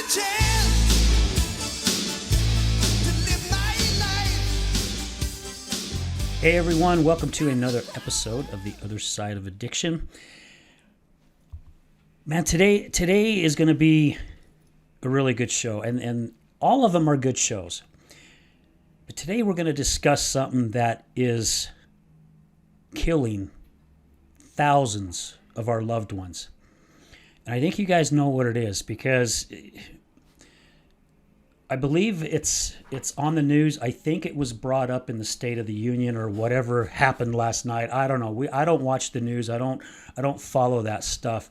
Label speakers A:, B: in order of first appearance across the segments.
A: Hey everyone, welcome to another episode of The Other Side of Addiction. Man, today is going to be a really good show, and all of them are good shows. But today we're going to discuss something that is killing thousands of our loved ones. And I think you guys know what it is because I believe it's on the news. I think it was brought up in the State of the Union or whatever happened last night. I don't know. I don't watch the news. I don't follow that stuff.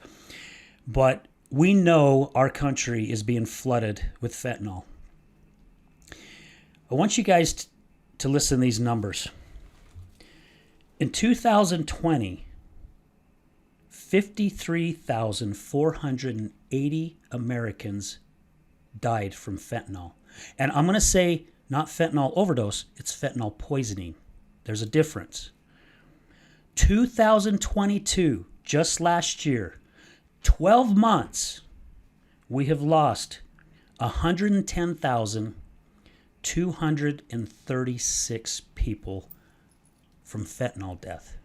A: But we know our country is being flooded with fentanyl. I want you guys to listen to these numbers. In 2020, 53,480 Americans died from fentanyl. And I'm going to say not fentanyl overdose, it's fentanyl poisoning. There's a difference. 2022, just last year, 12 months, we have lost 110,236 people from fentanyl death.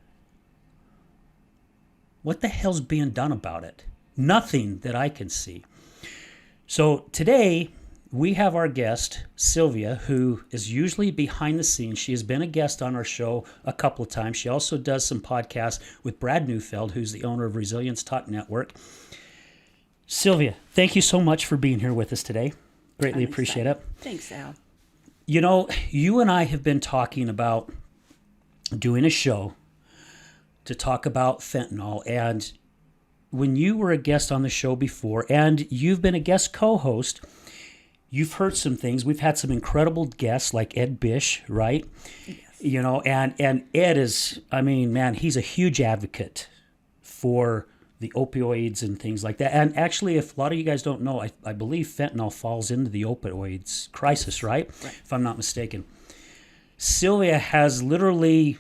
A: What the hell's being done about it? Nothing that I can see. So today we have our guest, Sylvia, who is usually behind the scenes. She has been a guest on our show a couple of times. She also does some podcasts with Brad Neufeld, who's the owner of Resilience Talk Network. Sylvia, thank you so much for being here with us today. Greatly appreciate it.
B: Thanks, Al.
A: You know, you and I have been talking about doing a show to talk about fentanyl, and when you were a guest on the show before, and you've been a guest co-host, you've heard some things. We've had some incredible guests like Ed Bish, right?
B: Yes.
A: You know, and Ed is, I mean, man, he's a huge advocate for the opioids and things like that. And actually, if a lot of you guys don't know, I believe fentanyl falls into the opioids crisis, right? If I'm not mistaken. Sylvia has literally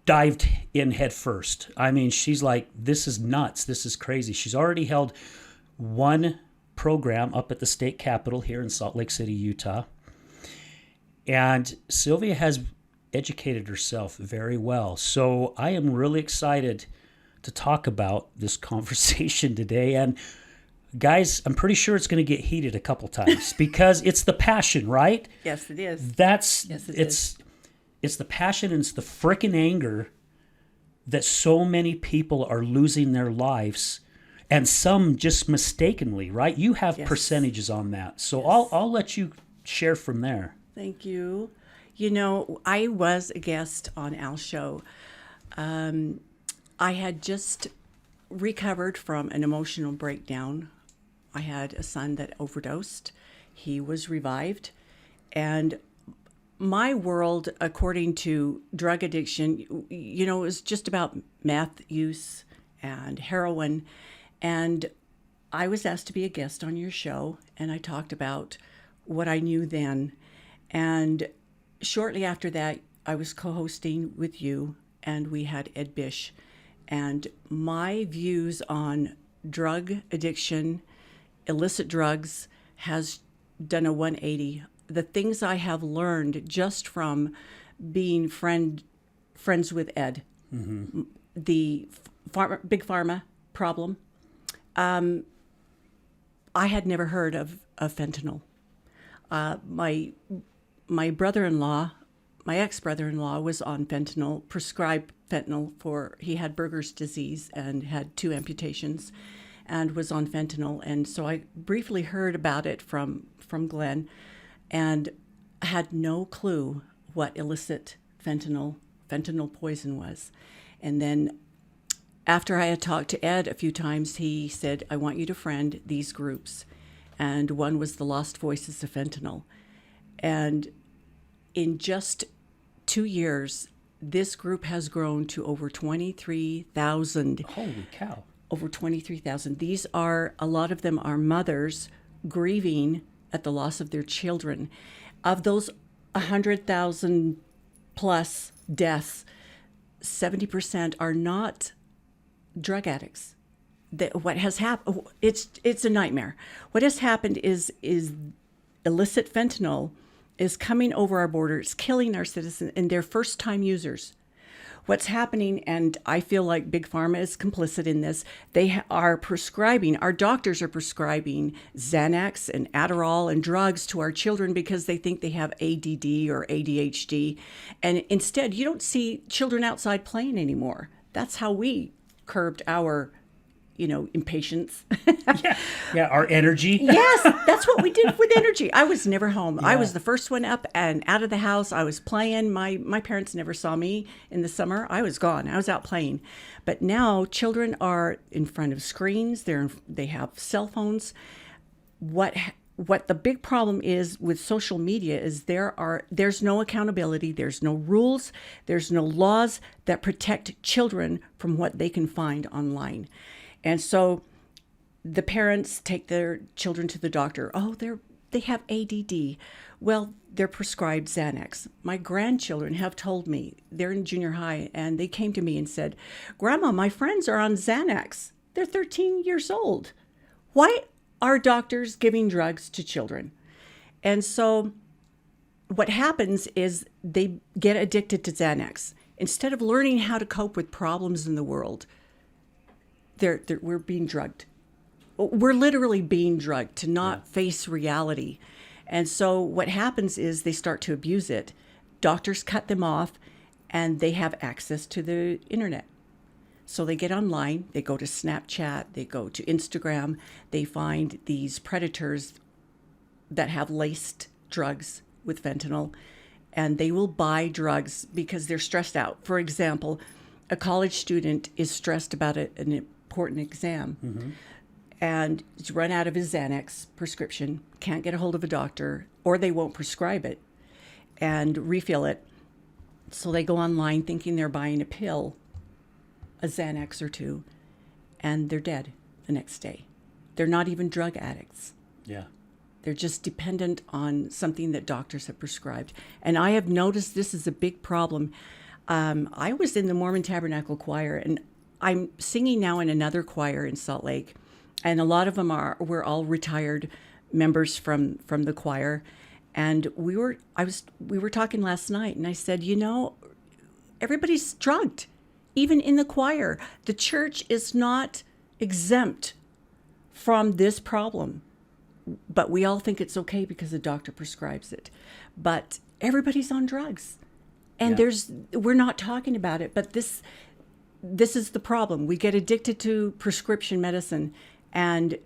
A: dived in head first. I mean, she's like, this is nuts. This is crazy. She's already held one program up at the state capitol here in Salt Lake City, Utah. And Sylvia has educated herself very well. So I am really excited to talk about this conversation today. And guys, I'm pretty sure it's going to get heated a couple times because it's the passion, right?
B: Yes, it is.
A: It's the passion and it's the frickin' anger that so many people are losing their lives, and some just mistakenly, right? You have percentages on that. So yes. I'll let you share from there.
B: Thank you. You know, I was a guest on Al's show. I had just recovered from an emotional breakdown. I had a son that overdosed. He was revived. And my world, according to drug addiction, you know, is just about meth use and heroin. And I was asked to be a guest on your show, and I talked about what I knew then. And shortly after that, I was co-hosting with you, and we had Ed Bish. And my views on drug addiction, illicit drugs, has done a 180. The things I have learned just from being friends with Ed, the big pharma problem. I had never heard of fentanyl. My brother-in-law, my ex-brother-in-law was on fentanyl, prescribed fentanyl he had Berger's disease and had 2 amputations and was on fentanyl. And so I briefly heard about it from Glenn, and had no clue what illicit fentanyl poison was. And then after I had talked to Ed a few times, he said, I want you to friend these groups. And one was the Lost Voices of Fentanyl. And in just 2 years, this group has grown to over 23,000.
A: Holy cow.
B: Over 23,000. These are, a lot of them are mothers grieving at the loss of their children. Of those 100,000 plus deaths, 70% are not drug addicts. what has happened, it's a nightmare. What has happened is illicit fentanyl is coming over our border. It's killing our citizens, and they're first-time users. What's happening, and I feel like Big Pharma is complicit in this, they are prescribing, our doctors are prescribing Xanax and Adderall and drugs to our children because they think they have ADD or ADHD. And instead, you don't see children outside playing anymore. That's how we curbed our impatience.
A: Yeah, our energy.
B: Yes, that's what we did with energy. I was never home. I was the first one up and out of the house. I was playing. My parents never saw me in the summer. I was gone. I was out playing. But now children are in front of screens. They have cell phones. What the big problem is with social media is there's no accountability, there's no rules, there's no laws that protect children from what they can find online. And so the parents take their children to the doctor. Oh, they have ADD. Well, they're prescribed Xanax. My grandchildren have told me, they're in junior high, and they came to me and said, Grandma, my friends are on Xanax. They're 13 years old. Why are doctors giving drugs to children? And so what happens is they get addicted to Xanax. Instead of learning how to cope with problems in the world, we're being drugged. We're literally being drugged to not face reality. And so what happens is they start to abuse it. Doctors cut them off, and they have access to the internet. So they get online, they go to Snapchat, they go to Instagram, they find these predators that have laced drugs with fentanyl, and they will buy drugs because they're stressed out. For example, a college student is stressed about an important exam, and he's run out of his Xanax prescription, can't get a hold of a doctor, or they won't prescribe it and refill it. So they go online thinking they're buying a pill, a Xanax or two, and they're dead the next day. They're not even drug addicts.
A: Yeah.
B: They're just dependent on something that doctors have prescribed. And I have noticed this is a big problem. I was in the Mormon Tabernacle Choir, and I'm singing now in another choir in Salt Lake. And a lot of them we're all retired members from the choir. And we were talking last night, and I said, everybody's drugged. Even in the choir, the church is not exempt from this problem, but we all think it's okay because the doctor prescribes it. But everybody's on drugs, and we're not talking about it. But this is the problem. We get addicted to prescription medicine, and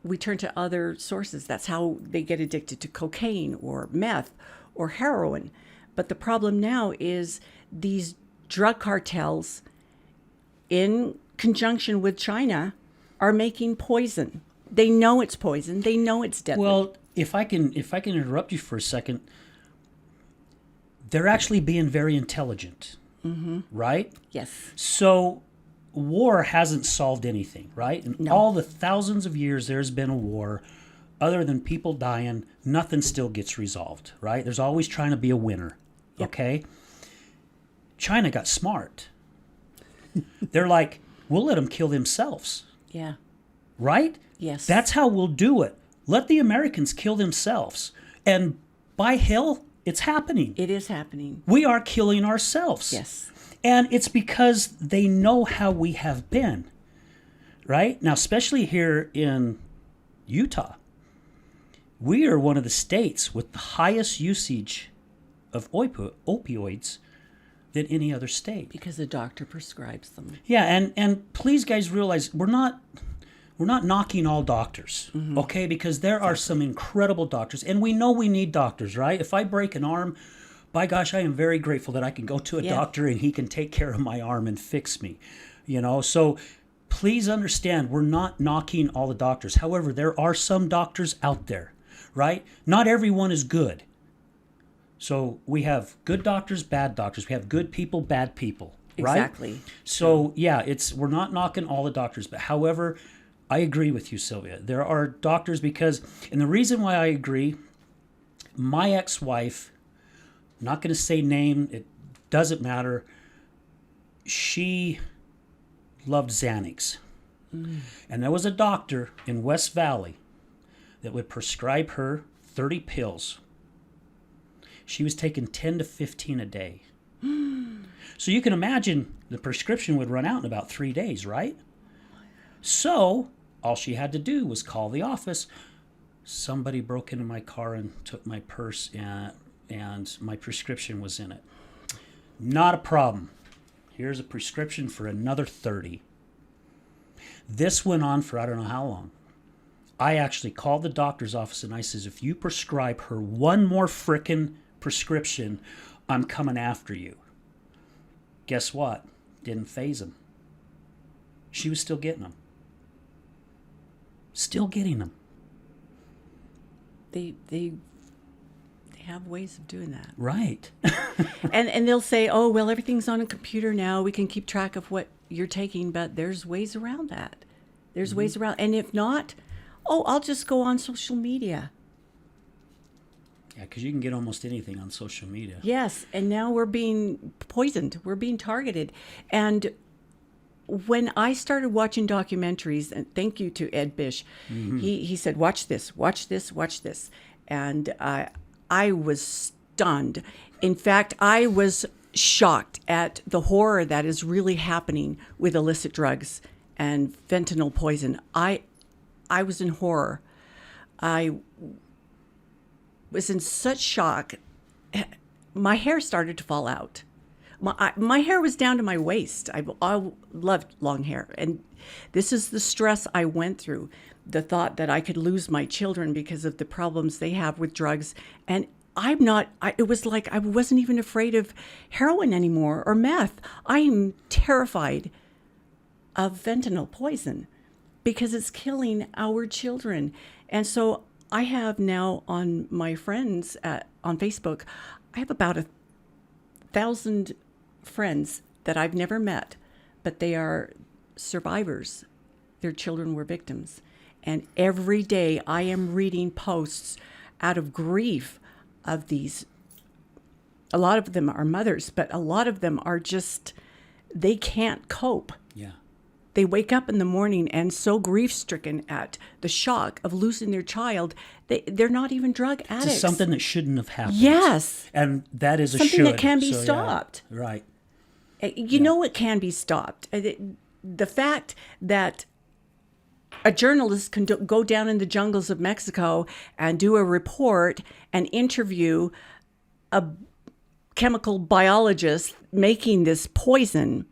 B: we turn to other sources. That's how they get addicted to cocaine or meth or heroin. But the problem now is these drug cartels, in conjunction with China, are making poison. They know it's poison. They know it's deadly.
A: Well, if I can interrupt you for a second, they're actually being very intelligent, right?
B: Yes.
A: So war hasn't solved anything, right? In all the thousands of years there's been a war, other than people dying, nothing still gets resolved, right? There's always trying to be a winner, okay? China got smart. They're like, we'll let them kill themselves.
B: Yeah.
A: Right?
B: Yes.
A: That's how we'll do it. Let the Americans kill themselves. And by hell, it's happening.
B: It is happening.
A: We are killing ourselves.
B: Yes.
A: And it's because they know how we have been. Right? Now, especially here in Utah, we are one of the states with the highest usage of opioids than any other state.
B: Because the doctor prescribes them.
A: Yeah, and please, guys, realize we're not knocking all doctors, okay? Because there are some incredible doctors, and we know we need doctors, right? If I break an arm, by gosh, I am very grateful that I can go to a doctor and he can take care of my arm and fix me, So please understand, we're not knocking all the doctors. However, there are some doctors out there, right? Not everyone is good. So we have good doctors, bad doctors. We have good people, bad people, right?
B: Exactly.
A: So we're not knocking all the doctors, but however, I agree with you, Sylvia. There are doctors and the reason why I agree, my ex-wife, I'm not going to say name, it doesn't matter. She loved Xanax. And there was a doctor in West Valley that would prescribe her 30 pills. She was taking 10 to 15 a day. So you can imagine the prescription would run out in about 3 days, right? So all she had to do was call the office. Somebody broke into my car and took my purse, and my prescription was in it. Not a problem. Here's a prescription for another 30. This went on for I don't know how long. I actually called the doctor's office and I says, if you prescribe her one more frickin' prescription, I'm coming after you. Guess what? Didn't faze him. She was still getting them. Still getting them.
B: They have ways of doing that.
A: Right.
B: And they'll say, oh, well, everything's on a computer now. We can keep track of what you're taking, but there's ways around that. There's ways around. And if not, oh, I'll just go on social media.
A: Yeah, because you can get almost anything on social media.
B: Yes, and now we're being poisoned. We're being targeted. And when I started watching documentaries, and thank you to Ed Bish, he said, watch this, watch this, watch this. And I was stunned. In fact, I was shocked at the horror that is really happening with illicit drugs and fentanyl poison. I was in horror. I was in such shock. My hair started to fall out. My hair was down to my waist. I loved long hair. And this is the stress I went through. The thought that I could lose my children because of the problems they have with drugs. And it was like I wasn't even afraid of heroin anymore or meth. I am terrified of fentanyl poison because it's killing our children. And so I have now on my friends on Facebook, I have about 1,000 friends that I've never met, but they are survivors. Their children were victims. And every day I am reading posts out of grief of these. A lot of them are mothers, but a lot of them are just, they can't cope.
A: Yeah.
B: They wake up in the morning and so grief-stricken at the shock of losing their child, they're not even drug addicts.
A: It's something that shouldn't have happened.
B: Yes.
A: And that is
B: something
A: should.
B: that can be
A: So,
B: stopped.
A: Yeah, right.
B: You know it can be stopped. The fact that a journalist can go down in the jungles of Mexico and do a report and interview a chemical biologist making this poison,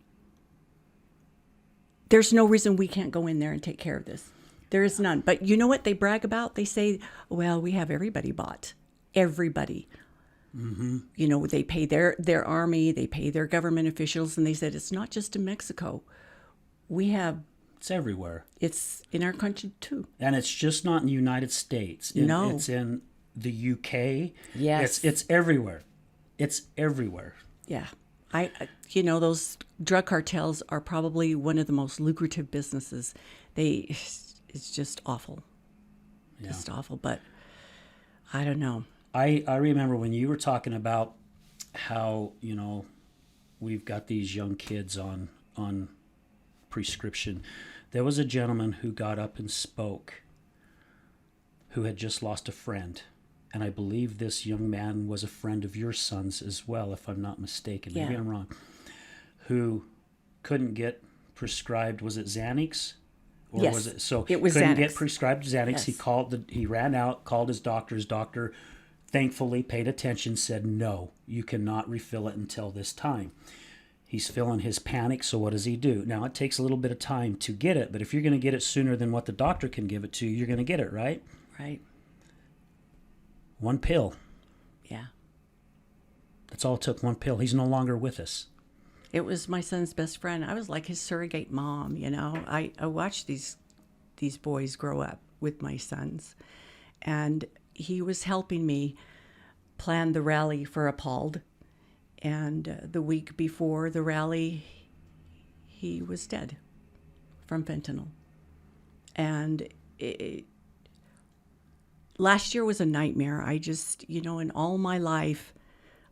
B: there's no reason we can't go in there and take care of this. There is none. But you know what they brag about? They say, well, we have everybody bought. Everybody. Mm-hmm. You know, they pay their army, they pay their government officials, and they said, it's not just in Mexico. We have...
A: It's everywhere.
B: It's in our country, too.
A: And it's just not in the United States.
B: No.
A: It's in the UK.
B: Yes.
A: It's everywhere. It's everywhere.
B: Yeah. Those drug cartels are probably one of the most lucrative businesses. It's just awful.
A: Yeah.
B: Just awful. But I don't know.
A: I remember when you were talking about how, we've got these young kids on prescription. There was a gentleman who got up and spoke who had just lost a friend. And I believe this young man was a friend of your son's as well, if I'm not mistaken. Maybe I'm wrong. Who couldn't get prescribed, was it Xanax? Or
B: yes,
A: was it? So
B: it was
A: couldn't
B: Xanax.
A: get prescribed Xanax.
B: Yes.
A: He ran out, called his doctor. His doctor thankfully paid attention, said, no, you cannot refill it until this time. He's feeling his panic, so what does he do? Now, it takes a little bit of time to get it, but if you're going to get it sooner than what the doctor can give it to you, you're going to get it, right?
B: Right.
A: One pill.
B: Yeah.
A: That's all it took, one pill. He's no longer with us.
B: It was my son's best friend. I was like his surrogate mom, I watched these boys grow up with my sons. And he was helping me plan the rally for Appalled. And the week before the rally, he was dead from fentanyl. And last year was a nightmare. I just, in all my life,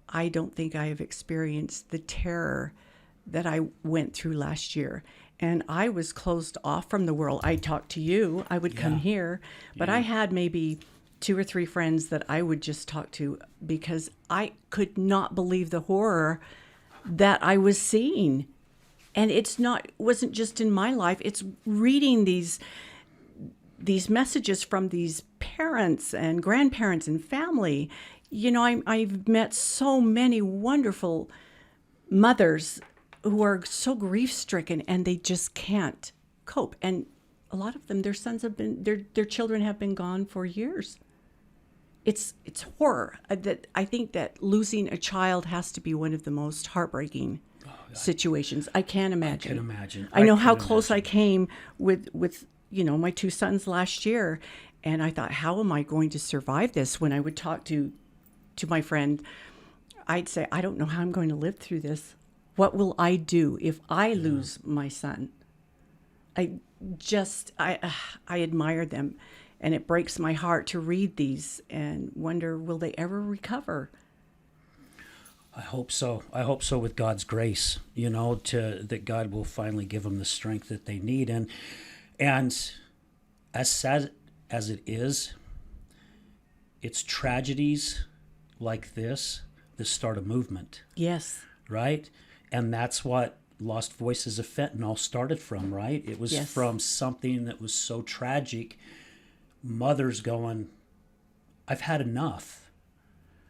B: I don't think I have experienced the terror that I went through last year. and I was closed off from the world. I talked to you, I would come here, but I had maybe 2 or 3 friends that I would just talk to because I could not believe the horror that I was seeing. And it wasn't just in my life, it's reading these messages from these parents and grandparents and family. You know, I've met so many wonderful mothers who are so grief-stricken and they just can't cope. And a lot of them, their sons have been, their children have been gone for years. It's horror. I think that losing a child has to be one of the most heartbreaking situations. I can't imagine.
A: I can imagine.
B: I know how close I came with my 2 sons last year, and I thought, how am I going to survive this? When I would talk to my friend, I'd say, I don't know how I'm going to live through this. What will I do if I lose my son? I admire them, and it breaks my heart to read these and wonder, will they ever recover?
A: I hope so. I hope so with God's grace, that God will finally give them the strength that they need. And as sad as it is, it's tragedies like this that start a movement.
B: Yes.
A: Right? And that's what Lost Voices of Fentanyl started from, right? It was from something that was so tragic. Mothers going, I've had enough.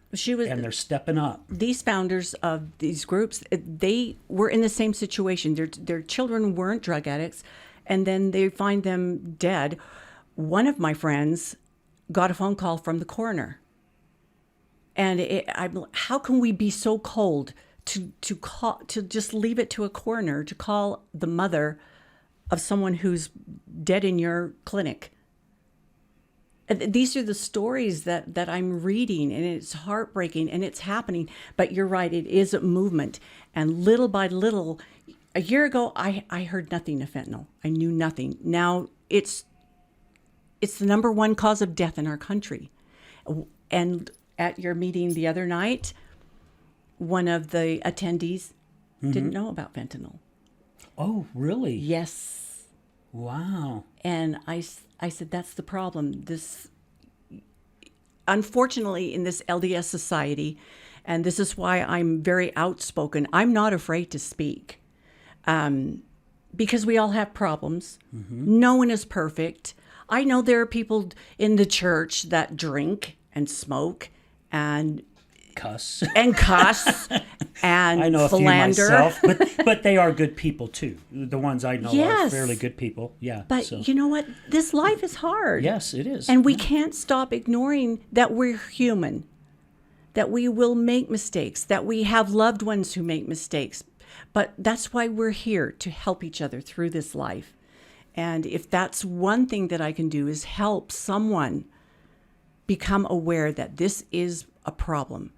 A: And they're stepping up.
B: These founders of these groups, they were in the same situation. Their children weren't drug addicts, and then they find them dead. One of my friends got a phone call from the coroner. And how can we be so cold to just leave it to a coroner to call the mother of someone who's dead in your clinic? These are the stories that I'm reading, and it's heartbreaking, and it's happening. But you're right, it is a movement. And little by little, a year ago, I heard nothing of fentanyl. I knew nothing. Now it's the number 1 cause of death in our country. And at your meeting the other night, one of the attendees didn't know about fentanyl.
A: Oh, really?
B: Yes.
A: Wow.
B: And I said, that's the problem. Unfortunately, in this LDS society, and this is why I'm very outspoken, I'm not afraid to speak. Because we all have problems. No one is perfect. I know there are people in the church that drink and smoke and
A: cuss
B: and
A: I know
B: philander.
A: A few myself, but they are good people too. The ones I know are fairly good people. Yeah.
B: But you know what? This life is hard.
A: Yes, it is.
B: And we can't stop ignoring that we're human, that we will make mistakes, that we have loved ones who make mistakes. But that's why we're here, to help each other through this life. And if that's one thing that I can do, is help someone become aware that this is a problem.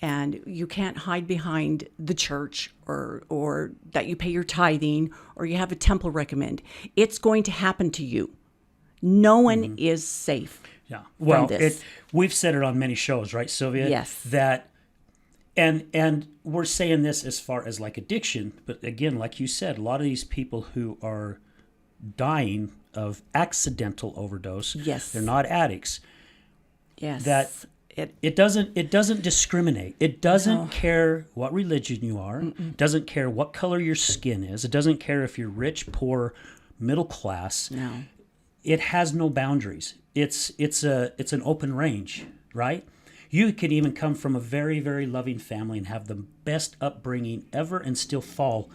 B: And you can't hide behind the church or that you pay your tithing or you have a temple recommend. It's going to happen to you. No one is safe.
A: Yeah. Well,
B: from this.
A: We've said it on many shows, right, Sylvia?
B: Yes.
A: That, and we're saying this as far as like addiction, but again, like you said, a lot of these people who are dying of accidental overdose, they're not addicts.
B: Yes.
A: That it doesn't discriminate. It doesn't care what religion you are. It doesn't care what color your skin is. It doesn't care if you're rich, poor, middle class.
B: No.
A: It has no boundaries. It's an open range, right? You can even come from a very, very loving family and have the best upbringing ever and still fall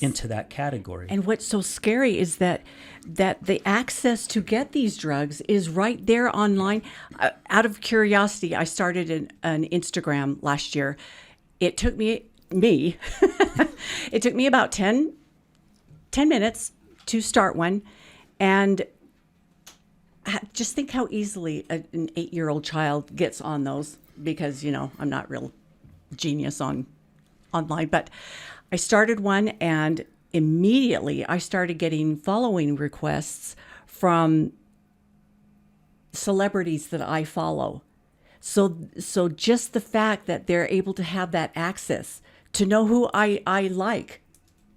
A: into that category.
B: And what's so scary is that the access to get these drugs is right there online. Out of curiosity, I started an Instagram last year. It took me it took me about 10 minutes to start one. And just think how easily an 8-year-old child gets on those, because, I'm not real genius online, but I started one, and immediately I started getting following requests from celebrities that I follow. So just the fact that they're able to have that access to know who I like,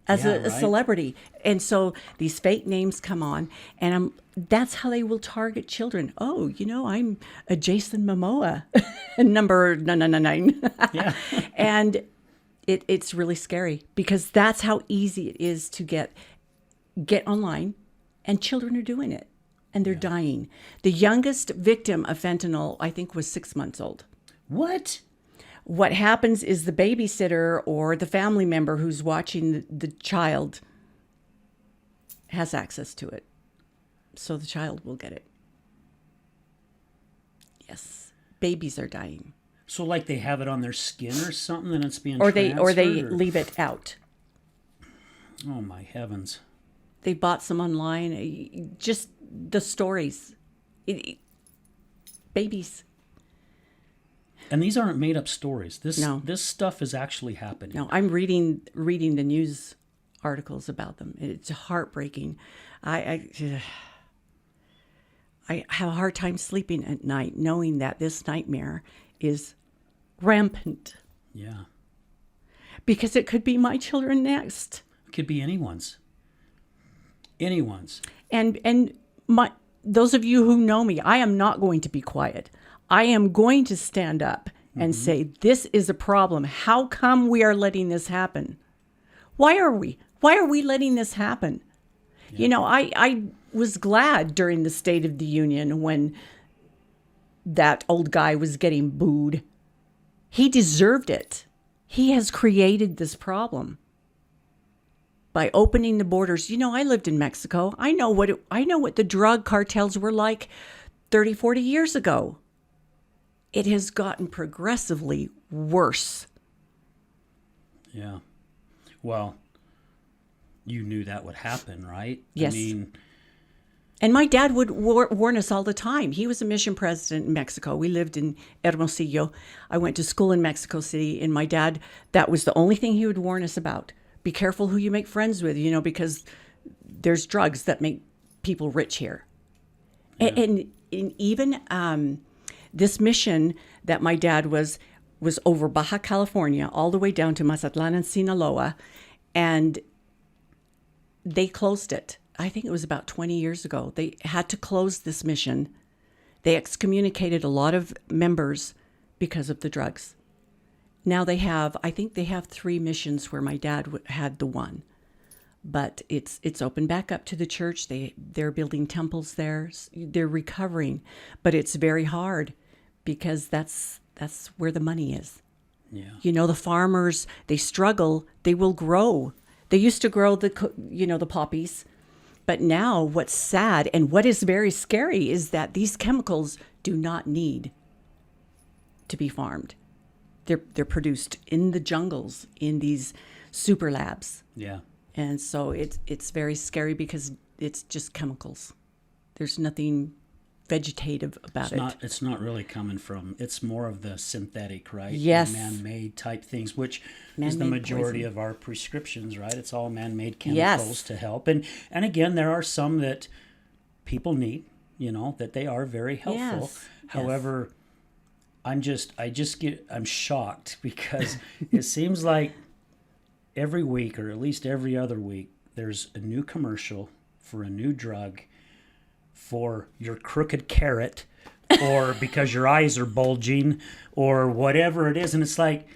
B: as
A: Yeah,
B: a
A: right.
B: celebrity. And so these fake names come on, and that's how they will target children. Oh, I'm a Jason Momoa, number 999.
A: Yeah.
B: And it's really scary because that's how easy it is to get online, and children are doing it, and they're dying. The youngest victim of fentanyl, I think, was 6 months old.
A: What?
B: What happens is the babysitter or the family member who's watching the child has access to it. So the child will get it. Yes. Babies are dying.
A: So like they have it on their skin or something and it's being
B: Or they
A: transferred,
B: leave it out.
A: Oh my heavens.
B: They bought some online. Just the stories. Babies.
A: And these aren't made up stories.
B: No.
A: This stuff is actually happening.
B: No, I'm reading the news articles about them. It's heartbreaking. I have a hard time sleeping at night knowing that this nightmare is rampant.
A: Yeah.
B: Because it could be my children next.
A: It could be anyone's. Anyone's.
B: And those of you who know me, I am not going to be quiet. I am going to stand up and say, this is a problem. How come we are letting this happen? Why are we? Why are we letting this happen? Yeah. I was glad during the State of the Union when that old guy was getting booed. He deserved it. He has created this problem by opening the borders. I lived in Mexico. I know what the drug cartels were like 30, 40 years ago. It has gotten progressively worse.
A: Yeah. Well, you knew that would happen, right?
B: Yes.
A: I mean,
B: and my dad would warn us all the time. He was a mission president in Mexico. We lived in Hermosillo. I went to school in Mexico City, and my dad, that was the only thing he would warn us about. Be careful who you make friends with, because there's drugs that make people rich here. Yeah. And even this mission that my dad was over Baja California, all the way down to Mazatlan and Sinaloa, and they closed it. I think it was about 20 years ago. They had to close this mission. They excommunicated a lot of members because of the drugs. Now I think they have 3 missions where my dad had the one. But it's opened back up to the church. They're building temples there. They're recovering. But it's very hard because that's where the money is. Yeah. The farmers, they struggle. They will grow. They used to grow the poppies. But now what's sad and what is very scary is that these chemicals do not need to be farmed. They're produced in the jungles, in these super labs. Yeah. And so it's very scary because it's just chemicals. There's nothing vegetative about it.
A: It's not really coming from, it's more of the synthetic, right?
B: Yes.
A: Man-made type things, which is the majority of our prescriptions, right? It's all man-made chemicals to help. And again, there are some that people need, that they are very helpful.
B: Yes.
A: However, I'm shocked because it seems like every week or at least every other week, there's a new commercial for a new drug for your crooked carrot or because your eyes are bulging or whatever it is. And it's like,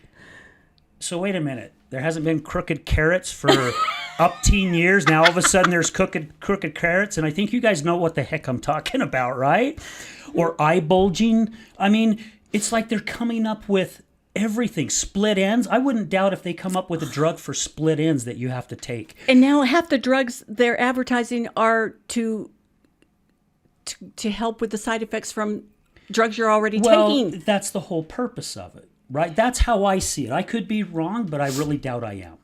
A: so wait a minute. There hasn't been crooked carrots for up teen years. Now all of a sudden there's crooked carrots. And I think you guys know what the heck I'm talking about, right? Or eye bulging. I mean, it's like they're coming up with everything. Split ends. I wouldn't doubt if they come up with a drug for split ends that you have to take.
B: And now half the drugs they're advertising are to help with the side effects from drugs you're already taking.
A: Well, that's the whole purpose of it, right? That's how I see it. I could be wrong, but I really doubt I am.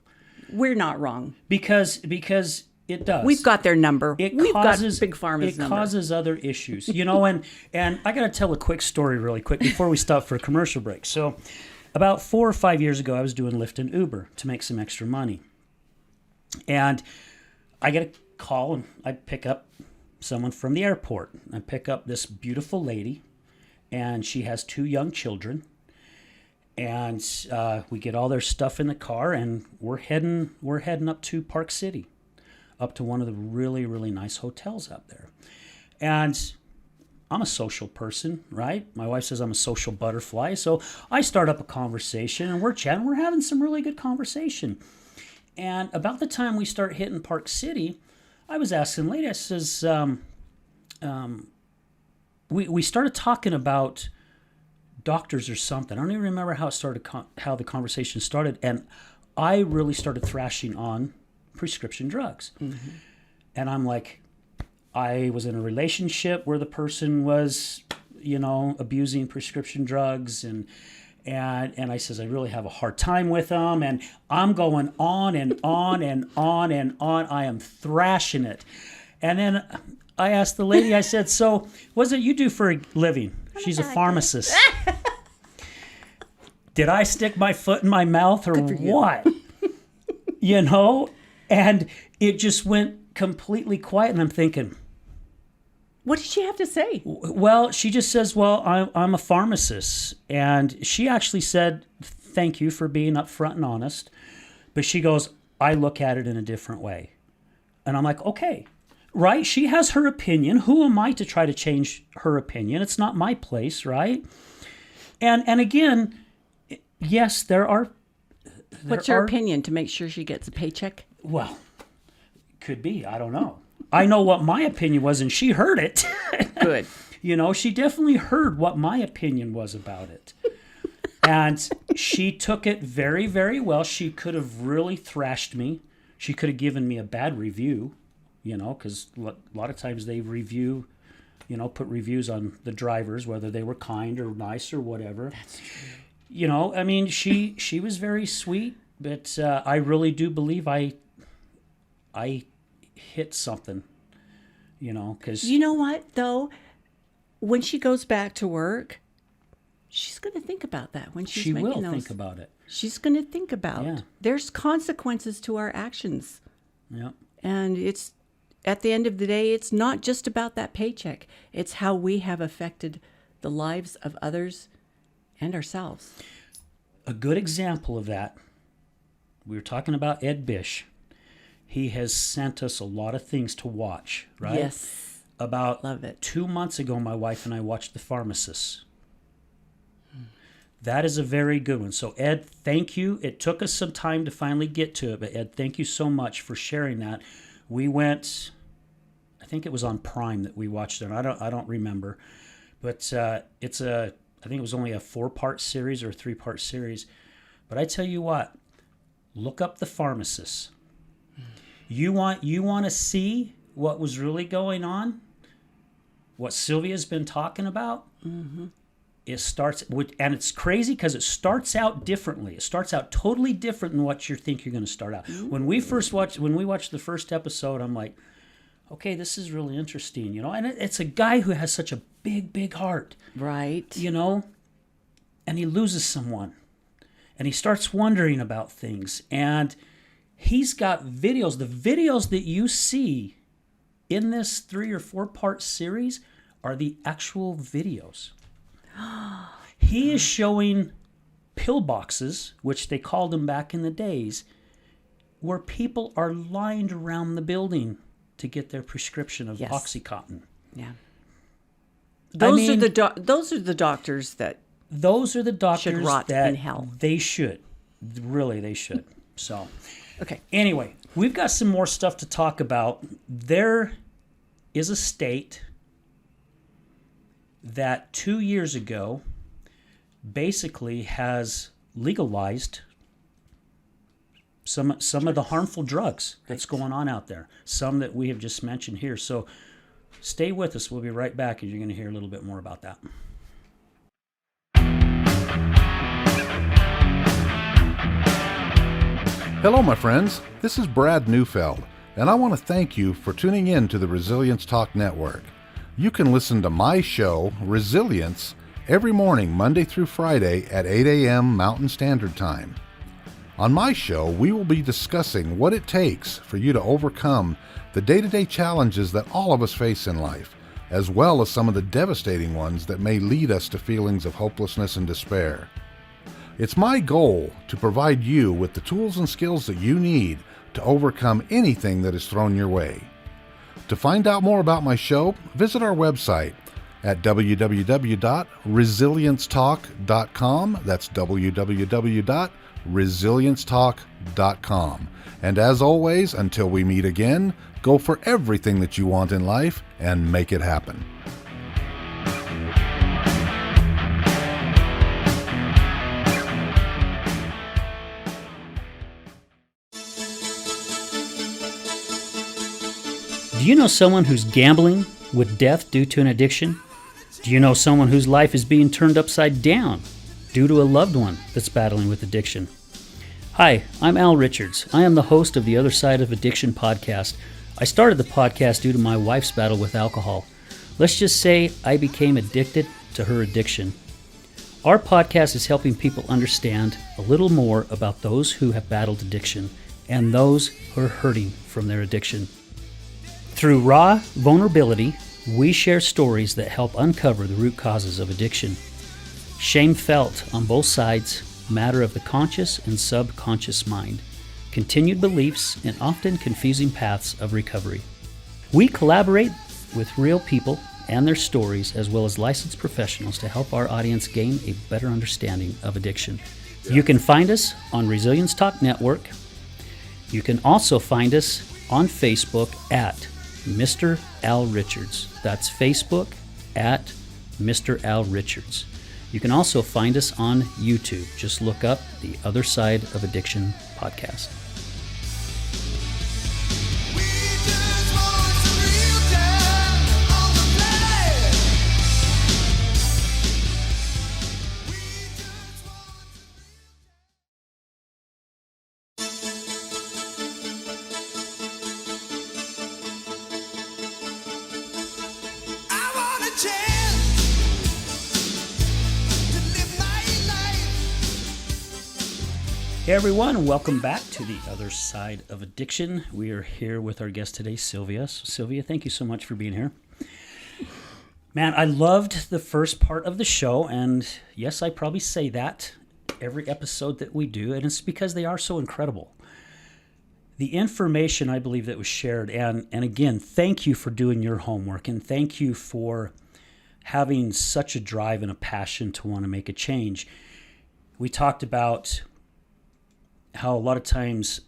B: We're not wrong.
A: Because it does.
B: We've got their number. We've got Big Pharma's number.
A: It causes other issues, and I got to tell a quick story really quick before we stop for a commercial break. So about 4 or 5 years ago, I was doing Lyft and Uber to make some extra money. And I get a call, and I pick up someone from the airport. I pick up this beautiful lady, and she has 2 young children. And we get all their stuff in the car, and we're heading up to Park City, up to one of the really, really nice hotels out there. And I'm a social person, right? My wife says I'm a social butterfly. So I start up a conversation, and we're chatting. We're having some really good conversation. And about the time we start hitting Park City, I was asking the lady, I says, we started talking about doctors or something. I don't even remember how it started, how the conversation started. And I really started thrashing on prescription drugs. Mm-hmm. And I'm like, I was in a relationship where the person was, abusing prescription drugs, and I says, I really have a hard time with them, and I'm going on and on and on and on. I am thrashing it. And then I asked the lady, I said, so what's it you do for a living? She's a pharmacist. Did I stick my foot in my mouth or what? And it just went completely quiet, and I'm thinking,
B: what did she have to say?
A: Well, she just says, well, I'm a pharmacist. And she actually said, thank you for being upfront and honest. But she goes, I look at it in a different way. And I'm like, okay, right? She has her opinion. Who am I to try to change her opinion? It's not my place, right? And again, yes, there are...
B: What's your opinion? To make sure she gets a paycheck?
A: Well, could be. I don't know. I know what my opinion was, and she heard it.
B: Good.
A: She definitely heard what my opinion was about it. And she took it very, very well. She could have really thrashed me. She could have given me a bad review, because a lot of times they review, put reviews on the drivers, whether they were kind or nice or whatever.
B: That's true.
A: She was very sweet, but I really do believe I hit something, because...
B: You know what, though? When she goes back to work, she's going to think about that when she's making those.
A: She will think about it.
B: She's going to think about there's consequences to our actions.
A: Yeah.
B: And it's, at the end of the day, it's not just about that paycheck. It's how we have affected the lives of others and ourselves.
A: A good example of that, we were talking about Ed Bish. He has sent us a lot of things to watch, right?
B: Yes.
A: Love it. 2 months ago, my wife and I watched The Pharmacist. That is a very good one. So, Ed, thank you. It took us some time to finally get to it, but Ed, thank you so much for sharing that. We went, I think it was on Prime that we watched it. I don't remember, but I think it was only a 4-part series or a 3-part series. But I tell you what, look up The Pharmacist. You want to see what was really going on? What Sylvia's been talking about? Mm-hmm. It starts with, and it's crazy because it starts out differently. It starts out totally different than what you think you're going to start out. Mm-hmm. When we watched the first episode, I'm like, okay, this is really interesting, And it's a guy who has such a big, big heart,
B: right?
A: And he loses someone, and he starts wondering about things, and he's got videos. The videos that you see in this 3 or 4-part series are the actual videos. He is showing pill boxes, which they called them back in the days, where people are lined around the building to get their prescription of Oxycontin.
B: Yeah. Those are the doctors that should rot in hell.
A: They should. Really, they should. So,
B: okay.
A: Anyway, we've got some more stuff to talk about. There is a state that 2 years ago basically has legalized some of the harmful drugs that's going on out there. Some that we have just mentioned here. So stay with us. We'll be right back, and you're going to hear a little bit more about that.
C: Hello, my friends. This is Brad Neufeld, and I want to thank you for tuning in to the Resilience Talk Network. You can listen to my show, Resilience, every morning, Monday through Friday at 8 a.m. Mountain Standard Time. On my show, we will be discussing what it takes for you to overcome the day-to-day challenges that all of us face in life, as well as some of the devastating ones that may lead us to feelings of hopelessness and despair. It's my goal to provide you with the tools and skills that you need to overcome anything that is thrown your way. To find out more about my show, visit our website at www.resiliencetalk.com. That's www.resiliencetalk.com. And as always, until we meet again, go for everything that you want in life and make it happen.
A: Do you know someone who's gambling with death due to an addiction? Do you know someone whose life is being turned upside down due to a loved one that's battling with addiction? Hi, I'm Al Richards. I am the host of the Other Side of Addiction podcast. I started the podcast due to my wife's battle with alcohol. Let's just say I became addicted to her addiction. Our podcast is helping people understand a little more about those who have battled addiction and those who are hurting from their addiction. Through raw vulnerability, we share stories that help uncover the root causes of addiction. Shame felt on both sides, matter of the conscious and subconscious mind, continued beliefs, and often confusing paths of recovery. We collaborate with real people and their stories, as well as licensed professionals, to help our audience gain a better understanding of addiction. You can find us on Resilience Talk Network. You can also find us on Facebook at Mr. Al Richards. That's Facebook at Mr. Al Richards. You can also find us on YouTube. Just look up the Other Side of Addiction podcast. Hey everyone, welcome back to the Other Side of Addiction. We are here with our guest today, Sylvia. So, Sylvia, thank you so much for being here. Man, I loved the first part of the show, and yes, I probably say that every episode that we do, and it's because they are so incredible. The information, I believe, that was shared, and again, thank you for doing your homework, and thank you for having such a drive and a passion to want to make a change. We talked about how a lot of times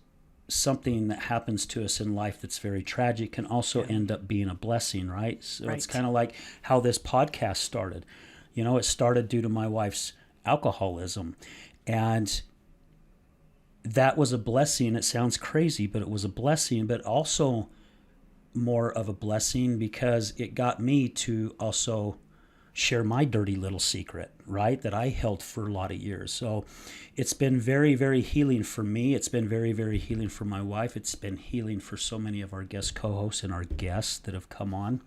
A: something that happens to us in life that's very tragic can also end up being a blessing, right? So It's kind of like how this podcast started. You know, it started due to my wife's alcoholism. And that was a blessing. It sounds crazy, but it was a blessing, but also more of a blessing because it got me to also share my dirty little secret, right, that I held for a lot of years. So it's been very, very healing for me. It's been very, very healing for my wife. It's been healing for so many of our guest co-hosts and our guests that have come on.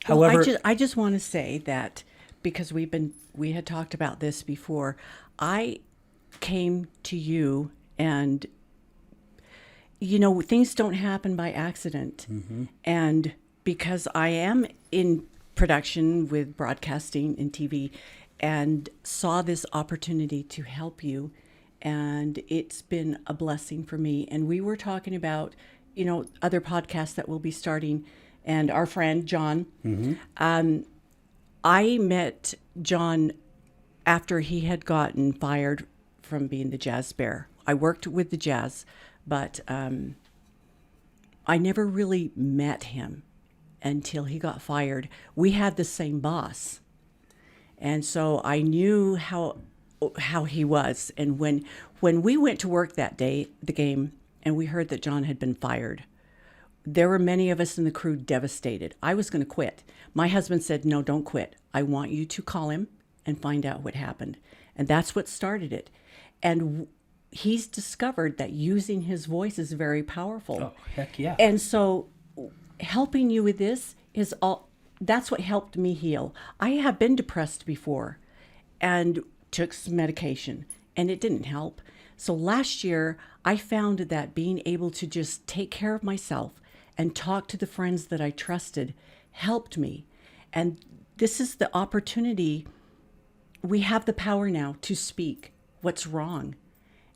A: However,
B: I just want to say that because we had talked about this before, I came to you and, you know, things don't happen by accident. Mm-hmm. And because I am in production with broadcasting and TV and saw this opportunity to help you, and it's been a blessing for me. And we were talking about, you know, other podcasts that we'll be starting, and our friend John. Mm-hmm. I met John after he had gotten fired from being the Jazz Bear. I worked with the Jazz, but I never really met him until he got fired. We had the same boss. And so I knew how he was. And when we went to work that day, the game, and we heard that John had been fired, there were many of us in the crew devastated. I was going to quit. My husband said, no, don't quit. I want you to call him and find out what happened. And that's what started it. And he's discovered that using his voice is very powerful.
A: Oh, heck yeah.
B: And so helping you with this is that's what helped me heal. I have been depressed before and took some medication and it didn't help. So last year I found that being able to just take care of myself and talk to the friends that I trusted helped me. And this is the opportunity we have the power now to speak what's wrong.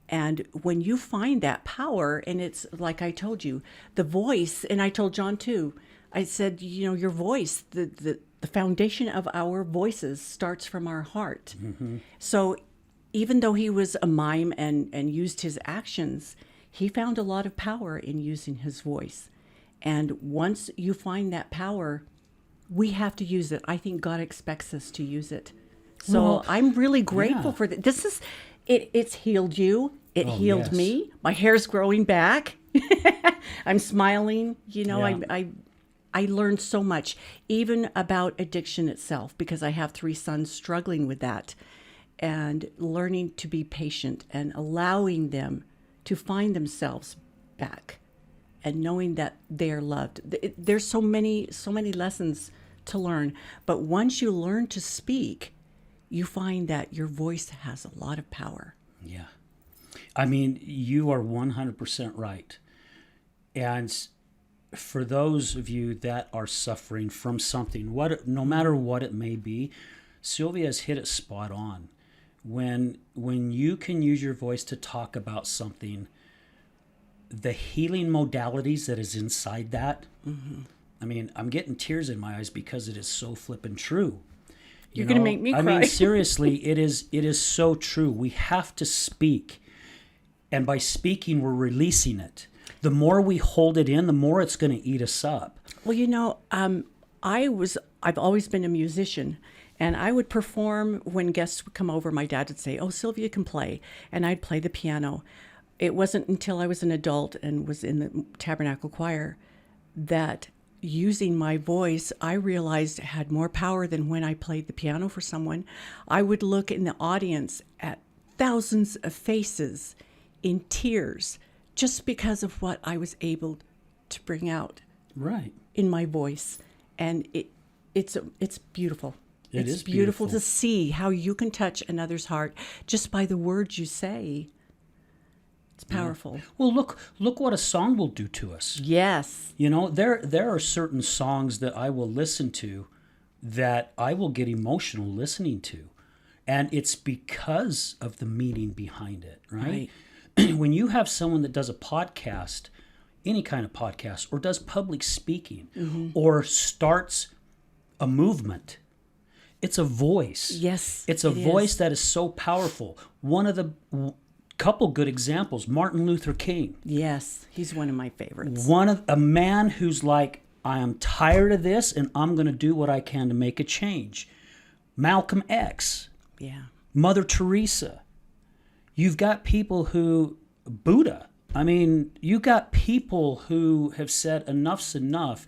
B: And when you find that power, and it's like I told you, the voice, and I told John too, I said, you know, your voice, the foundation of our voices starts from our heart. Mm-hmm. So even though he was a mime and used his actions, he found a lot of power in using his voice. And once you find that power, we have to use it. I think God expects us to use it. So
A: Well,
B: I'm really grateful
A: yeah.
B: for that. This is, it's healed you. It healed
A: yes.
B: me. My hair's growing back. I'm smiling. You know,
A: Yeah.
B: I learned so much, even about addiction itself, because I have 3 sons struggling with that, and learning to be patient and allowing them to find themselves back, and knowing that they are loved. There's so many lessons to learn, but once you learn to speak, you find that your voice has a lot of power.
A: Yeah. I mean, you are 100% right. And for those of you that are suffering from something, no matter what it may be, Sylvia has hit it spot on. When you can use your voice to talk about something, the healing modalities that is inside that, mm-hmm. I mean, I'm getting tears in my eyes because it is so flippin' true.
B: You're going to make me cry.
A: I mean, seriously, it is so true. We have to speak. And by speaking, we're releasing it. The more we hold it in, the more it's going to eat us up.
B: Well, you know, I've always been a musician, and I would perform when guests would come over. My dad would say, "Oh, Sylvia can play," and I'd play the piano. It wasn't until I was an adult and was in the Tabernacle Choir that using my voice, I realized it had more power than when I played the piano for someone. I would look in the audience at thousands of faces in tears just because of what I was able to bring out
A: Right.
B: in my voice. And it's beautiful.
A: It's
B: beautiful to see how you can touch another's heart just by the words you say. It's powerful.
A: Yeah. Well, look what a song will do to us.
B: Yes.
A: You know, there are certain songs that I will listen to that I will get emotional listening to. And it's because of the meaning behind it, right? When you have someone that does a podcast, any kind of podcast, or does public speaking, mm-hmm. or starts a movement, it's a voice.
B: Yes.
A: It's a voice that is so powerful. One of the couple good examples, Martin Luther King.
B: Yes, he's one of my favorites.
A: A man who's like, I am tired of this and I'm going to do what I can to make a change. Malcolm X.
B: Yeah.
A: Mother Teresa. You've got people who, Buddha. I mean, you got people who have said enough's enough.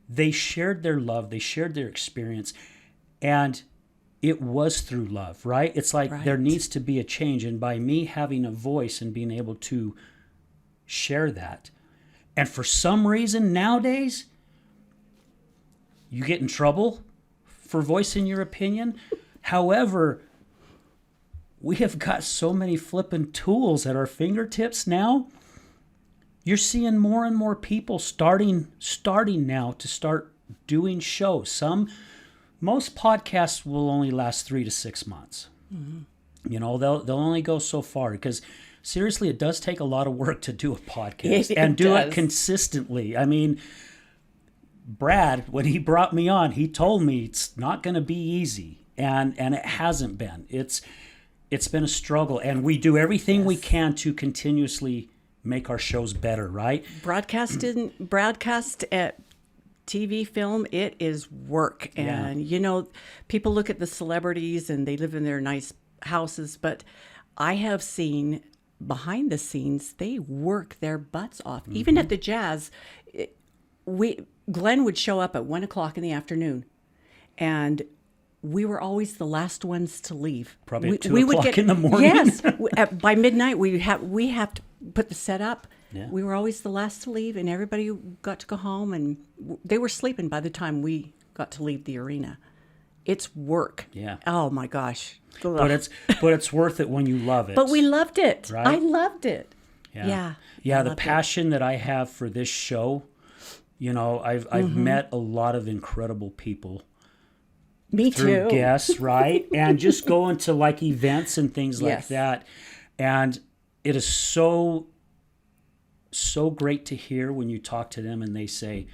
A: They shared their love. They shared their experience. And it was through love, right? It's like there needs to be a change. And by me having a voice and being able to share that. And for some reason nowadays, you get in trouble for voicing your opinion. However, we have got so many flippin' tools at our fingertips now. You're seeing more and more people starting now to start doing shows. Most podcasts will only last 3 to 6 months. Mm-hmm. You know, they'll only go so far because seriously, it does take a lot of work to do a podcast and do it consistently. I mean, Brad, when he brought me on, he told me it's not going to be easy, and it hasn't been. It's been a struggle, and we do everything we can to continuously make our shows better, right?
B: Broadcast at TV, film, it is work. And, you know, people look at the celebrities and they live in their nice houses, but I have seen behind the scenes, they work their butts off. Mm-hmm. Even at the Jazz, Glenn would show up at 1:00 in the afternoon, and we were always the last ones to leave.
A: Probably at 2:00 in the morning.
B: Yes. By midnight, we have to put the set up.
A: Yeah.
B: We were always the last to leave, and everybody got to go home, and they were sleeping by the time we got to leave the arena. It's work.
A: Yeah.
B: Oh my gosh.
A: But it's worth it when you love it.
B: But we loved it.
A: Right?
B: I loved it.
A: Yeah. The passion that I have for this show, you know, I've met a lot of incredible people
B: Me
A: through
B: too.
A: guests, right? And just going to like events and things like
B: Yes.
A: that. And it is so great to hear when you talk to them and they say,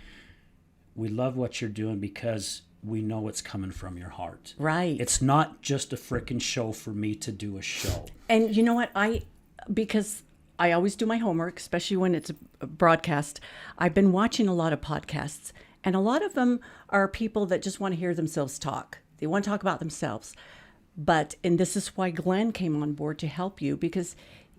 A: we love what you're doing because we know it's coming from your heart.
B: Right.
A: It's not just a frickin' show for me to do a show.
B: And you know what? Because I always do my homework, especially when it's a broadcast. I've been watching a lot of podcasts, and a lot of them are people that just want to hear themselves talk. They want to talk about themselves. And this is why Glenn came on board to help you, because,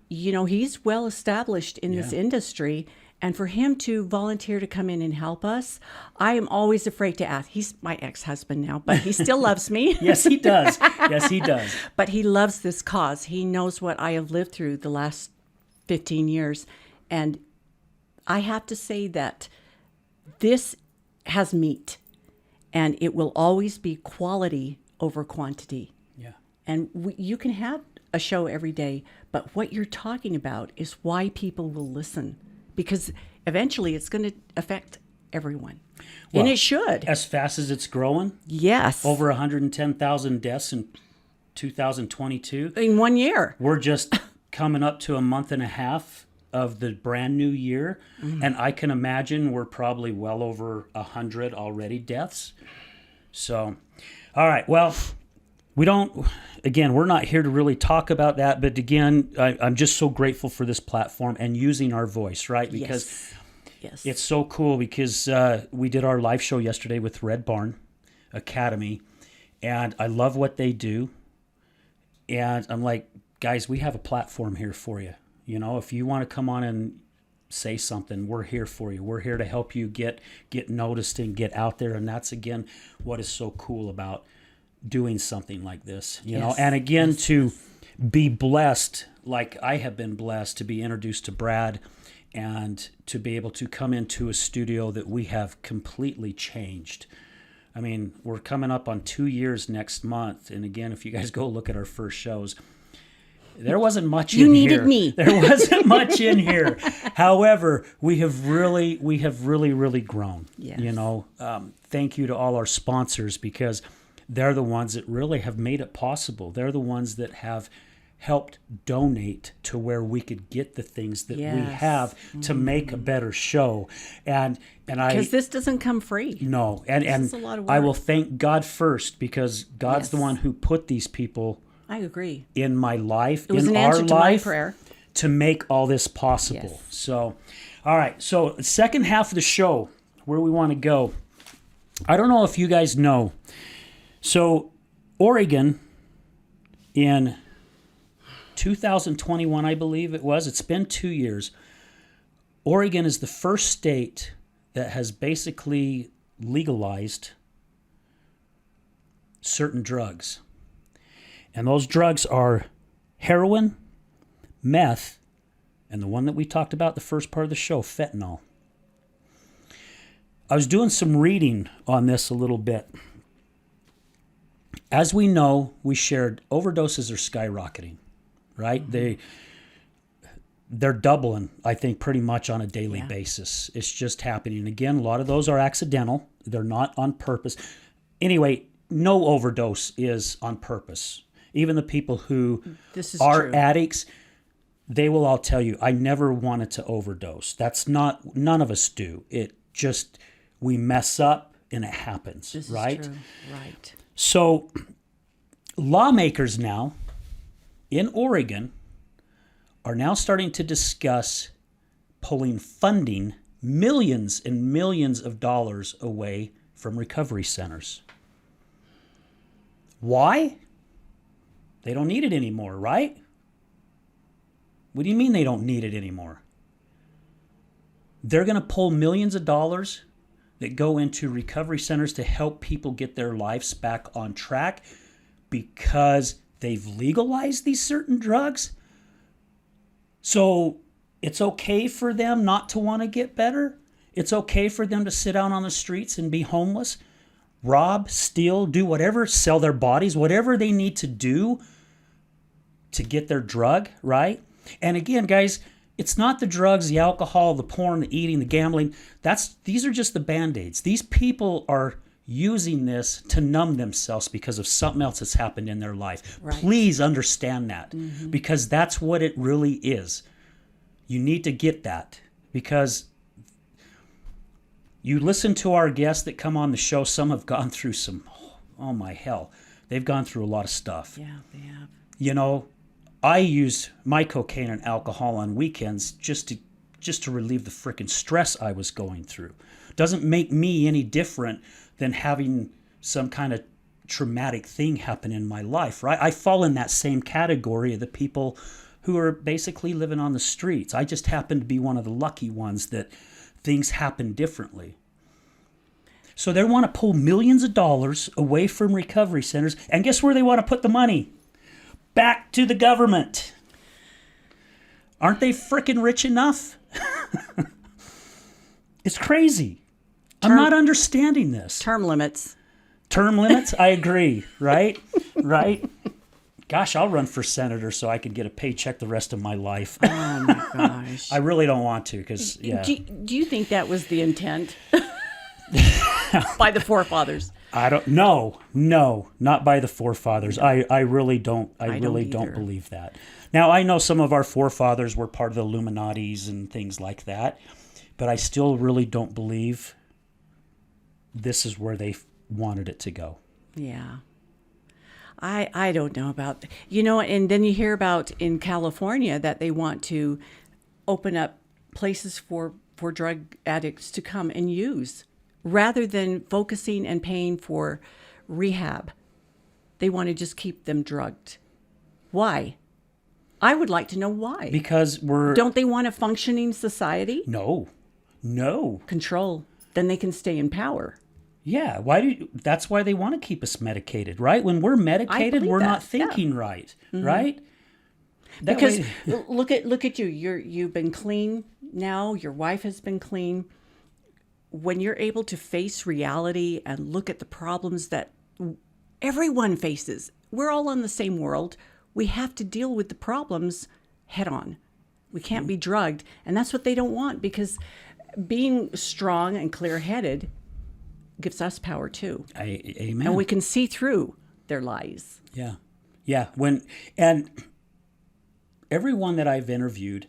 B: you know, he's well established in this industry. And for him to volunteer to come in and help us, I am always afraid to ask. He's my ex-husband now, but he still loves me.
A: Yes, he does. Yes, he does.
B: But he loves this cause. He knows what I have lived through the last 15 years. And I have to say that this has meat, and it will always be quality over quantity.
A: Yeah.
B: And you can have a show every day, but what you're talking about is why people will listen, because eventually it's going to affect everyone.
A: Well,
B: and it should.
A: As fast as it's growing,
B: Yes.
A: over 110,000 deaths in 2022.
B: In 1 year.
A: We're just coming up to a month and a half of the brand new year. And I can imagine we're probably well over 100 already deaths. So, all right. Well, we're not here to really talk about that. But again, I'm just so grateful for this platform and using our voice, right? Because
B: Yes.
A: it's so cool because we did our live show yesterday with Red Barn Academy, and I love what they do. And I'm like, guys, we have a platform here for you. You know, if you want to come on and say something, we're here for you. We're here to help you get noticed and get out there. And that's, again, what is so cool about doing something like this, you know. And again, to be blessed, like I have been blessed to be introduced to Brad and to be able to come into a studio that we have completely changed. I mean, we're coming up on 2 years next month. And again, if you guys go look at our first shows, there wasn't much in here.
B: You needed me.
A: There wasn't much in here. However, we have really grown.
B: Yes.
A: You know, thank you to all our sponsors, because they're the ones that really have made it possible. They're the ones that have helped donate to where we could get the things that we have to make a better show. And
B: Because this doesn't come free.
A: no, and
B: is a lot of
A: I
B: work.
A: will thank God first, because God's the one who put these people
B: I agree.
A: in my life,
B: It was
A: in
B: an
A: our
B: answer to my
A: life,
B: prayer.
A: to make all this possible.
B: Yes.
A: So, all right. So, the second half of the show, where we want to go, I don't know if you guys know. So, Oregon, in 2021, I believe it was, it's been 2 years, Oregon is the first state that has basically legalized certain drugs. And those drugs are heroin, meth, and the one that we talked about the first part of the show, fentanyl. I was doing some reading on this a little bit. As we know, we shared, overdoses are skyrocketing, right? Mm-hmm. They're doubling, I think, pretty much on a daily basis. It's just happening. Again, a lot of those are accidental. They're not on purpose. Anyway, no overdose is on purpose. Even the people who are addicts, they will all tell you, I never wanted to overdose. That's not, none of us do. It just, we mess up and it happens,
B: This
A: right?
B: is true. Right.
A: So, lawmakers now in Oregon are now starting to discuss pulling funding, millions and millions of dollars away from recovery centers. Why? They don't need it anymore, right? What do you mean they don't need it anymore? They're going to pull millions of dollars that go into recovery centers to help people get their lives back on track because they've legalized these certain drugs. So it's okay for them not to want to get better. It's okay for them to sit out on the streets and be homeless, rob, steal, do whatever, sell their bodies, whatever they need to do to get their drug, right? And again, guys, it's not the drugs, the alcohol, the porn, the eating, the gambling. These are just the Band-Aids. These people are using this to numb themselves because of something else that's happened in their life.
B: Right.
A: Please understand that, because that's what it really is. You need to get that, because you listen to our guests that come on the show. Some have gone through some, oh my hell, they've gone through a lot of stuff.
B: Yeah, they have.
A: You know, I use my cocaine and alcohol on weekends just to relieve the freaking stress I was going through. Doesn't make me any different than having some kind of traumatic thing happen in my life, right? I fall in that same category of the people who are basically living on the streets. I just happen to be one of the lucky ones that things happen differently. So they want to pull millions of dollars away from recovery centers, and guess where they want to put the money? Back to the government. Aren't they freaking rich enough? It's crazy. I'm not understanding this.
B: Term limits.
A: Term limits? I agree, right? Right? Gosh, I'll run for senator so I can get a paycheck the rest of my life.
B: Oh my gosh.
A: I really don't want to, because, yeah.
B: Do you think that was the intent by the forefathers?
A: I don't. No, not by the forefathers. I really don't. I really don't
B: either.
A: believe that. Now, I know some of our forefathers were part of the Illuminatis and things like that, but I still really don't believe this is where they wanted it to go.
B: Yeah. I don't know about, and then you hear about in California that they want to open up places for drug addicts to come and use rather than focusing and paying for rehab. They want to just keep them drugged. Why? I would like to know why.
A: Because
B: Don't they want a functioning society?
A: No.
B: Control. Then they can stay in power.
A: Yeah, that's why they want to keep us medicated, right? When we're medicated,
B: believe
A: we're
B: that,
A: not thinking right, right? That
B: Because
A: way-
B: look at you. You've been clean now. Your wife has been clean. When you're able to face reality and look at the problems that everyone faces, we're all in the same world. We have to deal with the problems head on. We can't be drugged, and that's what they don't want, because being strong and clear-headed gives us power too.
A: Amen.
B: And we can see through their lies.
A: Yeah. And everyone that I've interviewed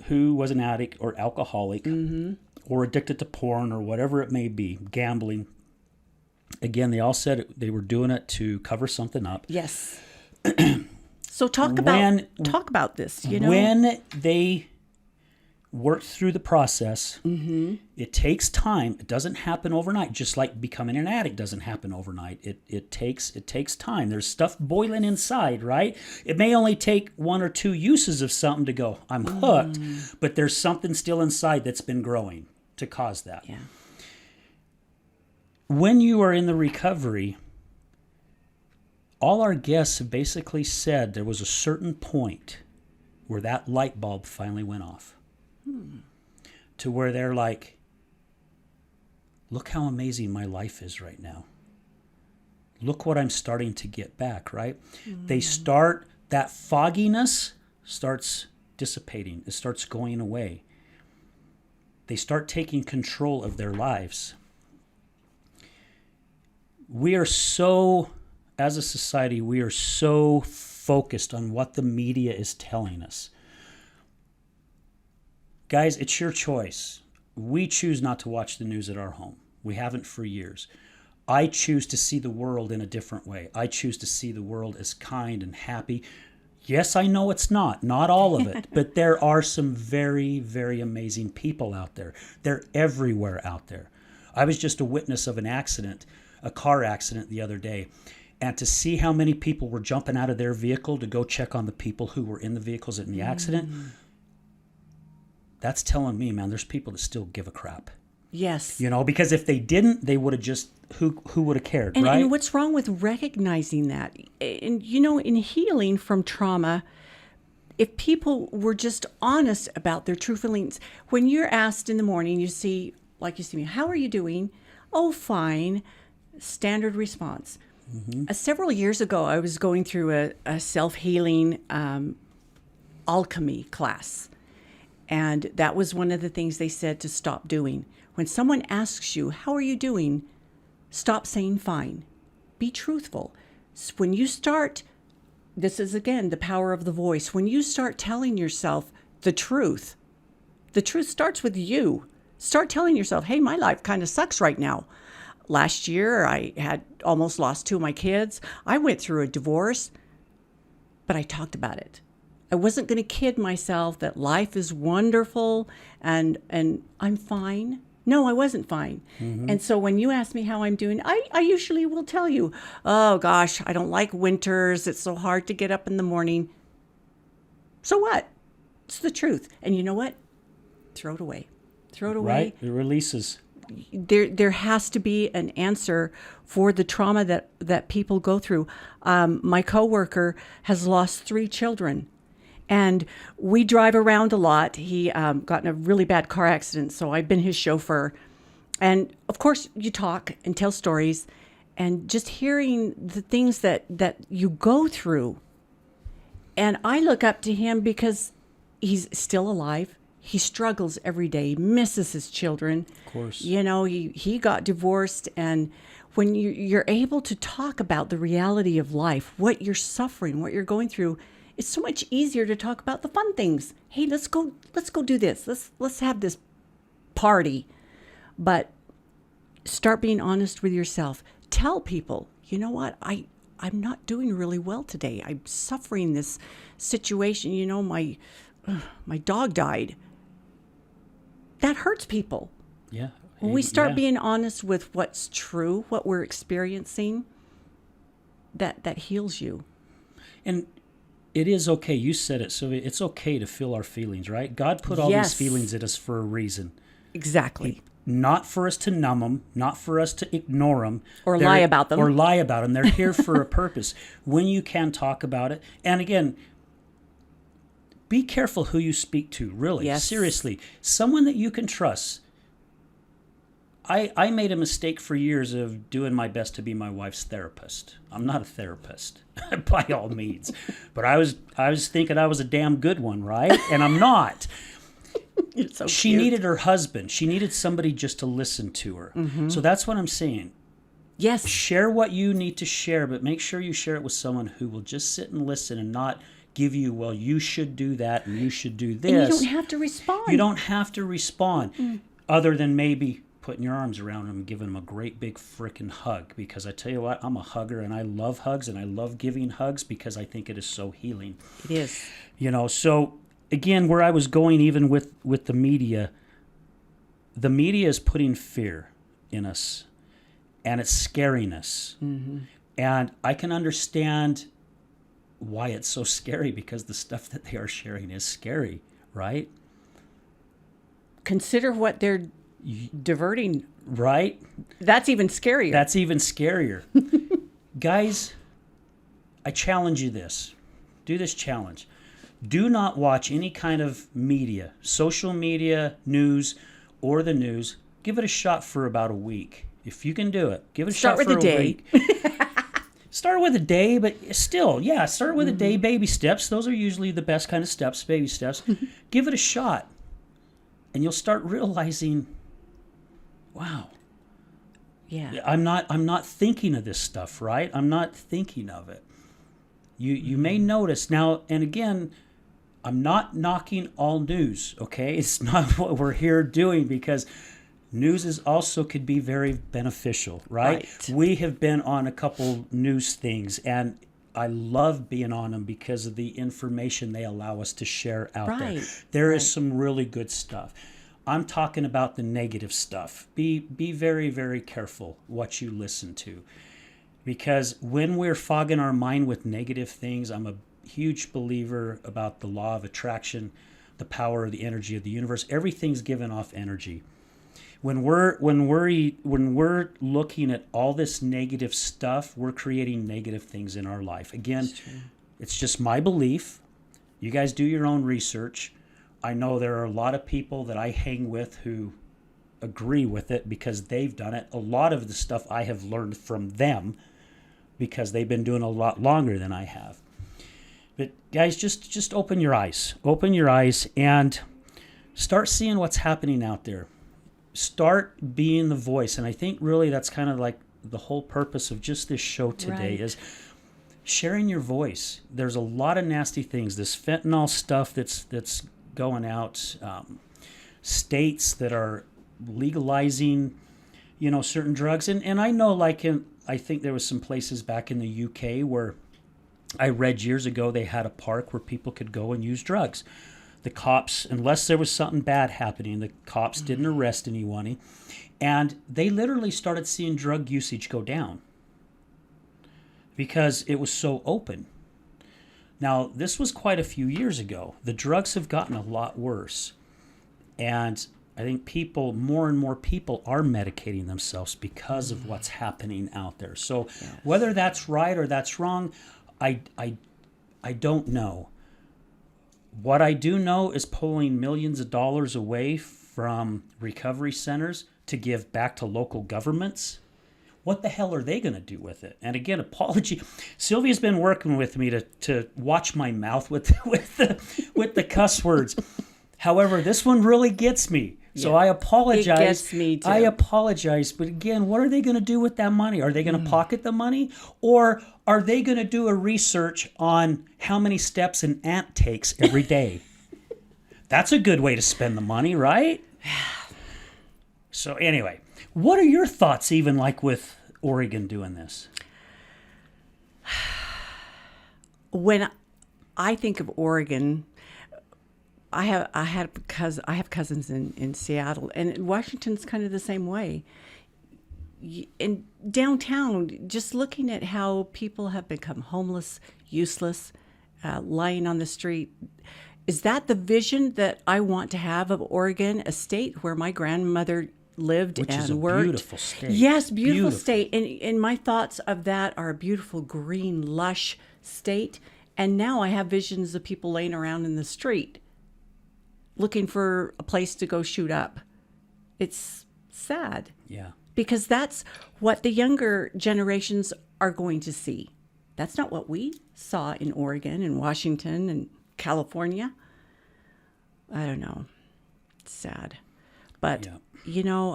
A: who was an addict or alcoholic or addicted to porn or whatever it may be, gambling, again, they all said they were doing it to cover something up.
B: Yes. So talk about this,
A: When they work through the process, it takes time. It doesn't happen overnight, just like becoming an addict doesn't happen overnight. It takes time. There's stuff boiling inside, right? It may only take one or two uses of something to go, I'm hooked, but there's something still inside that's been growing to cause that.
B: Yeah.
A: When you are in the recovery, all our guests have basically said there was a certain point where that light bulb finally went off. To where they're like, look how amazing my life is right now. Look what I'm starting to get back, right? That fogginess starts dissipating. It starts going away. They start taking control of their lives. As a society, we are so focused on what the media is telling us. Guys, it's your choice. We choose not to watch the news at our home. We haven't for years. I choose to see the world in a different way. I choose to see the world as kind and happy. Yes, I know it's not all of it, but there are some very, very amazing people out there. They're everywhere out there. I was just a witness of a car accident the other day, and to see how many people were jumping out of their vehicle to go check on the people who were in the vehicles in the accident, that's telling me, man, there's people that still give a crap.
B: Yes.
A: Because if they didn't, they would have just, who would have cared,
B: And,
A: right?
B: and what's wrong with recognizing that? And, in healing from trauma, if people were just honest about their true feelings, when you're asked in the morning, you see me, how are you doing? Oh, fine. Standard response. Several years ago, I was going through a self-healing alchemy class. And that was one of the things they said to stop doing. When someone asks you, how are you doing? Stop saying fine. Be truthful. When you start, this is again the power of the voice. When you start telling yourself the truth starts with you. Start telling yourself, hey, my life kind of sucks right now. Last year, I had almost lost 2 of my kids. I went through a divorce, but I talked about it. I wasn't going to kid myself that life is wonderful and I'm fine. No, I wasn't fine. Mm-hmm. And so when you ask me how I'm doing, I usually will tell you, oh gosh, I don't like winters. It's so hard to get up in the morning. So what? It's the truth. And you know what? Throw it away. Throw it away.
A: Right? It releases.
B: There has to be an answer for the trauma that people go through. My coworker has lost 3 children. And we drive around a lot. He got in a really bad car accident, so I've been his chauffeur. And of course, you talk and tell stories, and just hearing the things that you go through. And I look up to him because he's still alive. He struggles every day, misses his children.
A: Of course.
B: You know, he got divorced, and when you're able to talk about the reality of life, what you're suffering, what you're going through, it's so much easier to talk about the fun things. Hey, let's go do this. Let's have this party. But start being honest with yourself. Tell people, you know what? I'm not doing really well today. I'm suffering this situation. You know, my dog died. That hurts people.
A: Yeah.
B: When we start being honest with what's true, what we're experiencing, that heals you.
A: And it is okay. You said it, Sylvia. It's okay to feel our feelings, right? God put all these feelings in us for a reason.
B: Exactly.
A: Not for us to numb them, not for us to ignore them.
B: Or lie about them.
A: Or lie about them. They're here for a purpose. When you can talk about it. And again, be careful who you speak to, really.
B: Yes.
A: Seriously. Someone that you can trust. I made a mistake for years of doing my best to be my wife's therapist. I'm not a therapist by all means, but I was thinking I was a damn good one, right? And I'm not.
B: You're so
A: She
B: cute.
A: needed her husband. She needed somebody just to listen to her. Mm-hmm. So that's what I'm saying.
B: Yes.
A: Share what you need to share, but make sure you share it with someone who will just sit and listen and not give you, well, you should do that and you should do this.
B: And you don't have to respond.
A: You don't have to respond, other than maybe putting your arms around them and giving them a great big frickin' hug. Because I tell you what, I'm a hugger and I love hugs and I love giving hugs because I think it is so healing.
B: It is.
A: You know, so again, where I was going even with the media is putting fear in us and it's scaring us. Mm-hmm. And I can understand why it's so scary, because the stuff that they are sharing is scary, right?
B: Consider what they're diverting.
A: Right?
B: That's even scarier.
A: That's even scarier. Guys, I challenge you this. Do this challenge. Do not watch any kind of media, social media, news, or the news. Give it a shot for about a week. If you can do it, give it a shot for a week. Start with a day, but still, start with a day, baby steps. Those are usually the best kind of steps, baby steps. Give it a shot, and you'll start realizing, wow.
B: Yeah.
A: I'm not thinking of this stuff, right? I'm not thinking of it. You may notice now, and again, I'm not knocking all news, okay? It's not what we're here doing, because news is also could be very beneficial, right? We have been on a couple news things, and I love being on them because of the information they allow us to share out there. There is some really good stuff. I'm talking about the negative stuff. Be very, very careful what you listen to, because when we're fogging our mind with negative things, I'm a huge believer about the law of attraction, the power of the energy of the universe. Everything's given off energy. When we're looking at all this negative stuff, we're creating negative things in our life. Again, it's just my belief. You guys do your own research. I know there are a lot of people that I hang with who agree with it because they've done it. A lot of the stuff I have learned from them because they've been doing a lot longer than I have. But guys, just open your eyes. Open your eyes and start seeing what's happening out there. Start being the voice. And I think really that's kind of like the whole purpose of just this show today
B: Right.
A: is sharing your voice. There's a lot of nasty things. This fentanyl stuff that's going out, states that are legalizing, certain drugs. And I know, I think there was some places back in the UK where I read years ago they had a park where people could go and use drugs. The cops, unless there was something bad happening, the cops didn't arrest anyone. And they literally started seeing drug usage go down because it was so open. Now, this was quite a few years ago. The drugs have gotten a lot worse. And I think more and more people are medicating themselves because of what's happening out there. So whether that's right or that's wrong, I don't know. What I do know is pulling millions of dollars away from recovery centers to give back to local governments. What the hell are they going to do with it? And again, apology. Sylvia's been working with me to watch my mouth with the cuss words. However, this one really gets me. So I apologize.
B: It gets me too.
A: I apologize. But again, what are they going to do with that money? Are they going to pocket the money? Or are they going to do a research on how many steps an ant takes every day? That's a good way to spend the money, right? So anyway, what are your thoughts even like with Oregon doing this?
B: When I think of Oregon, I have cousins in Seattle, and Washington's kind of the same way. In downtown, just looking at how people have become homeless, useless, lying on the street. Is that the vision that I want to have of Oregon, a state where my grandmother lived
A: Which
B: and
A: is a
B: worked?
A: beautiful state.
B: Yes, beautiful state. And my thoughts of that are a beautiful, green, lush state. And now I have visions of people laying around in the street looking for a place to go shoot up. It's sad.
A: Yeah.
B: Because that's what the younger generations are going to see. That's not what we saw in Oregon and Washington and California. I don't know. It's sad. But,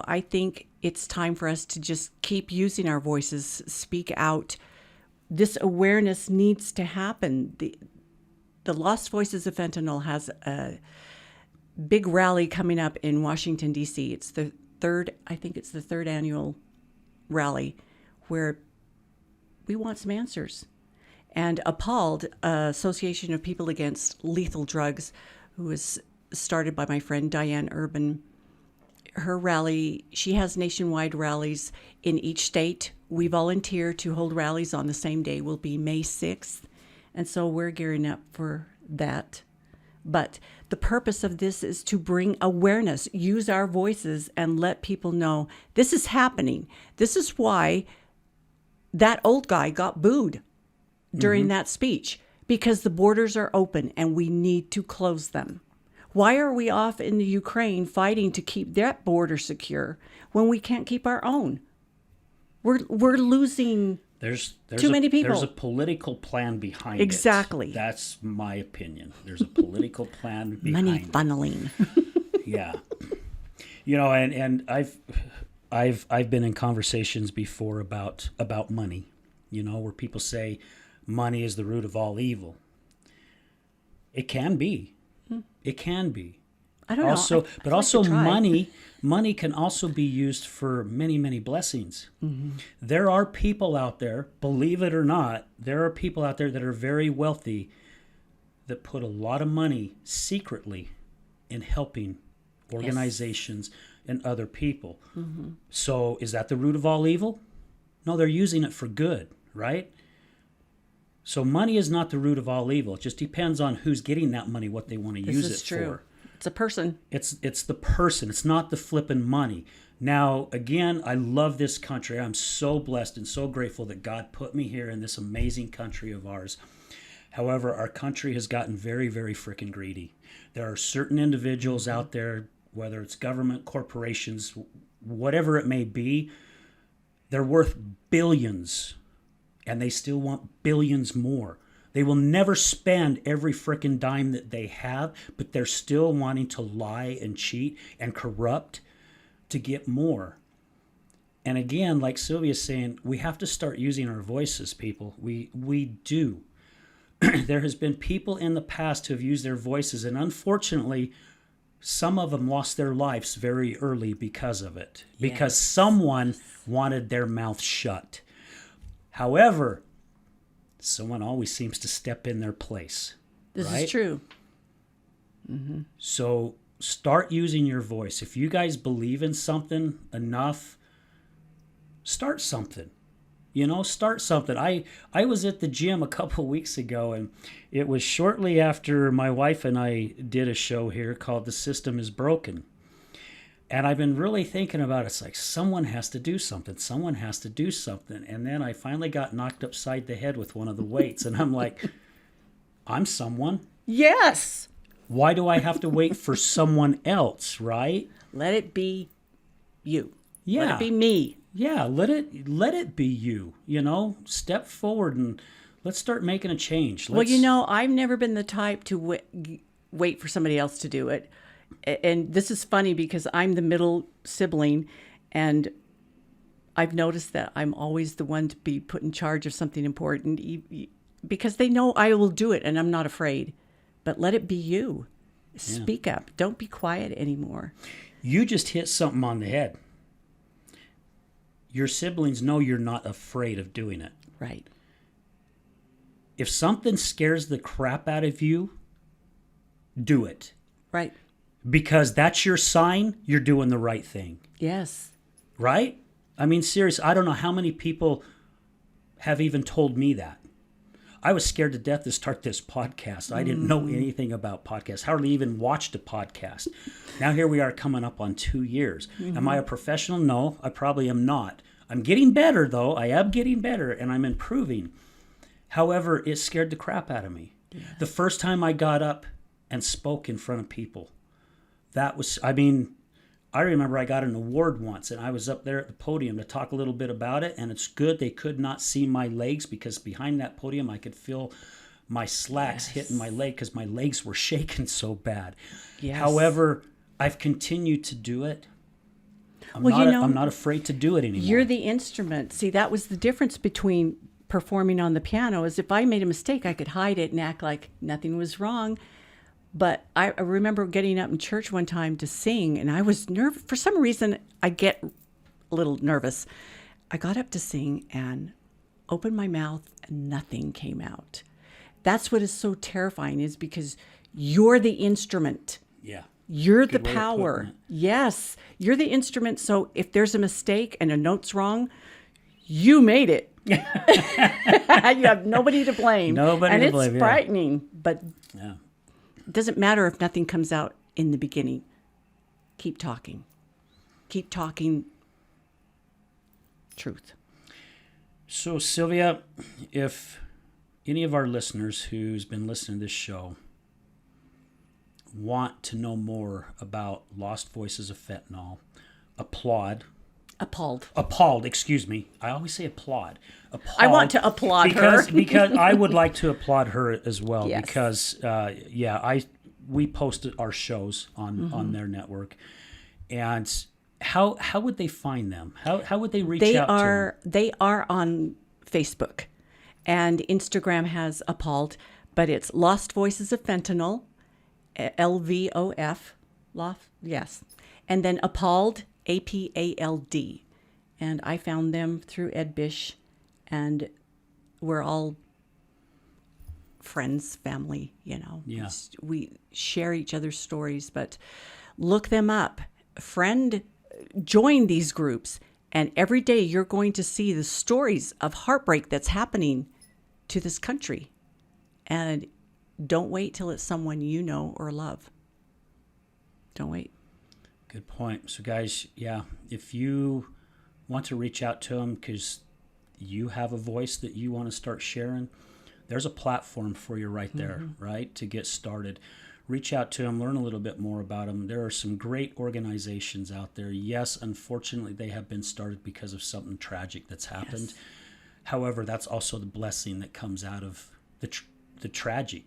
B: I think it's time for us to just keep using our voices, speak out. This awareness needs to happen. The Lost Voices of Fentanyl has a big rally coming up in Washington, D.C. It's the third annual rally where we want some answers. And Appalled, Association of People Against Lethal Drugs, who was started by my friend Diane Urban, her rally, she has nationwide rallies in each state. We volunteer to hold rallies on the same day, will be May 6th. And so we're gearing up for that. But the purpose of this is to bring awareness, use our voices, and let people know this is happening. This is why that old guy got booed during that speech, because the borders are open and we need to close them. Why are we off in the Ukraine fighting to keep that border secure when we can't keep our own? We're losing
A: There's
B: too many people.
A: There's a political plan behind it.
B: Exactly.
A: That's my opinion. There's a political plan behind
B: money
A: it.
B: funneling.
A: Yeah. And I've been in conversations before about money, where people say money is the root of all evil. It can be. It can be.
B: I don't know.
A: But also money can also be used for many, many blessings. Mm-hmm. There are people out there, believe it or not, there are people out there that are very wealthy that put a lot of money secretly in helping organizations and other people. Mm-hmm. So is that the root of all evil? No, they're using it for good, right? So money is not the root of all evil. It just depends on who's getting that money, what they want to use it for.
B: It's a person.
A: It's the person. It's not the flipping money. Now, again, I love this country. I'm so blessed and so grateful that God put me here in this amazing country of ours. However, our country has gotten very, very freaking greedy. There are certain individuals out there, whether it's government, corporations, whatever it may be, they're worth billions, and they still want billions more. They will never spend every frickin' dime that they have, but they're still wanting to lie and cheat and corrupt to get more. And again, like Sylvia's saying, we have to start using our voices, people. We do. There has been people in the past who have used their voices, and unfortunately, some of them lost their lives very early because of it, because someone wanted their mouth shut. However, someone always seems to step in their place.
B: This
A: right?
B: is true.
A: So start using your voice. If you guys believe in something enough, start something. Start something. I was at the gym a couple weeks ago, and it was shortly after my wife and I did a show here called The System is Broken. And I've been really thinking about it. It's like someone has to do something. Someone has to do something. And then I finally got knocked upside the head with one of the weights. And I'm like, I'm someone.
B: Yes.
A: Why do I have to wait for someone else, right?
B: Let it be you.
A: Yeah.
B: Let it be me.
A: Yeah, let it be you, Step forward and let's start making a change.
B: I've never been the type to wait for somebody else to do it. And this is funny because I'm the middle sibling, and I've noticed that I'm always the one to be put in charge of something important because they know I will do it and I'm not afraid. But let it be you. Speak up. Don't be quiet anymore.
A: You just hit something on the head. Your siblings know you're not afraid of doing it.
B: Right.
A: If something scares the crap out of you, do it.
B: Right.
A: Because that's your sign you're doing the right thing.
B: Yes.
A: Right? I mean, seriously, I don't know how many people have even told me that. I was scared to death to start this podcast. I didn't know anything about podcasts, hardly even watched a podcast. Now here we are coming up on 2 years. Am I a professional? No, I probably am not. I'm getting better, though. I am getting better, and I'm improving. However, it scared the crap out of me. Yeah. The first time I got up and spoke in front of people, I remember I got an award once, and I was up there at the podium to talk a little bit about it, and it's good they could not see my legs because behind that podium I could feel my slacks hitting my leg because my legs were shaking so bad. Yes. However, I've continued to do it. I'm not afraid to do it anymore.
B: You're the instrument. See, that was the difference between performing on the piano is if I made a mistake, I could hide it and act like nothing was wrong. But I remember getting up in church one time to sing, and I was nervous. For some reason, I get a little nervous. I got up to sing and opened my mouth, and nothing came out. That's what is so terrifying, is because you're the instrument.
A: Yeah.
B: You're the power. Yes. You're the instrument. So if there's a mistake and a note's wrong, you made it. You have nobody to blame. And it's frightening, but it doesn't matter if nothing comes out in the beginning. Keep talking. Keep talking truth.
A: So, Sylvia, if any of our listeners who's been listening to this show want to know more about Lost Voices of Fentanyl, Appalled, excuse me. I always say applaud.
B: I want to applaud her.
A: because I would like to applaud her as well.
B: Yes.
A: Because, we posted our shows on their network. And how would they find them? How would they reach out to them?
B: They are on Facebook. And Instagram has Appalled, but it's Lost Voices of Fentanyl, LVOF, Lost, yes. And then Appalled, APALD. And I found them through Ed Bish, and we're all friends, family,
A: Yeah.
B: We share each other's stories, but look them up. Join these groups, and every day you're going to see the stories of heartbreak that's happening to this country. And don't wait till it's someone you know or love. Don't wait.
A: Good point. So, guys, if you want to reach out to them because you have a voice that you want to start sharing, there's a platform for you right there, right, to get started. Reach out to them, learn a little bit more about them. There are some great organizations out there. Yes, unfortunately, they have been started because of something tragic that's happened. Yes. However, that's also the blessing that comes out of the tragedy,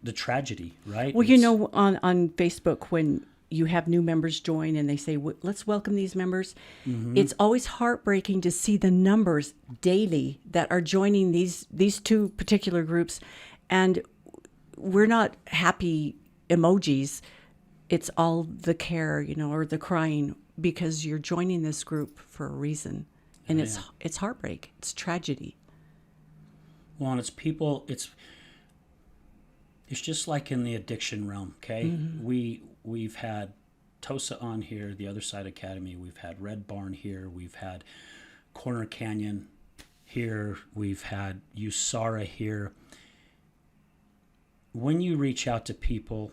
A: right?
B: Well, on Facebook, when you have new members join and they say, let's welcome these members. It's always heartbreaking to see the numbers daily that are joining these two particular groups. And we're not happy emojis. It's all the care, or the crying, because you're joining this group for a reason. And it's heartbreak. It's tragedy.
A: Well, and it's people, it's just like in the addiction realm, okay? We've had TOSA on here, the Other Side Academy. We've had Red Barn here. We've had Corner Canyon here. We've had USARA here. When you reach out to people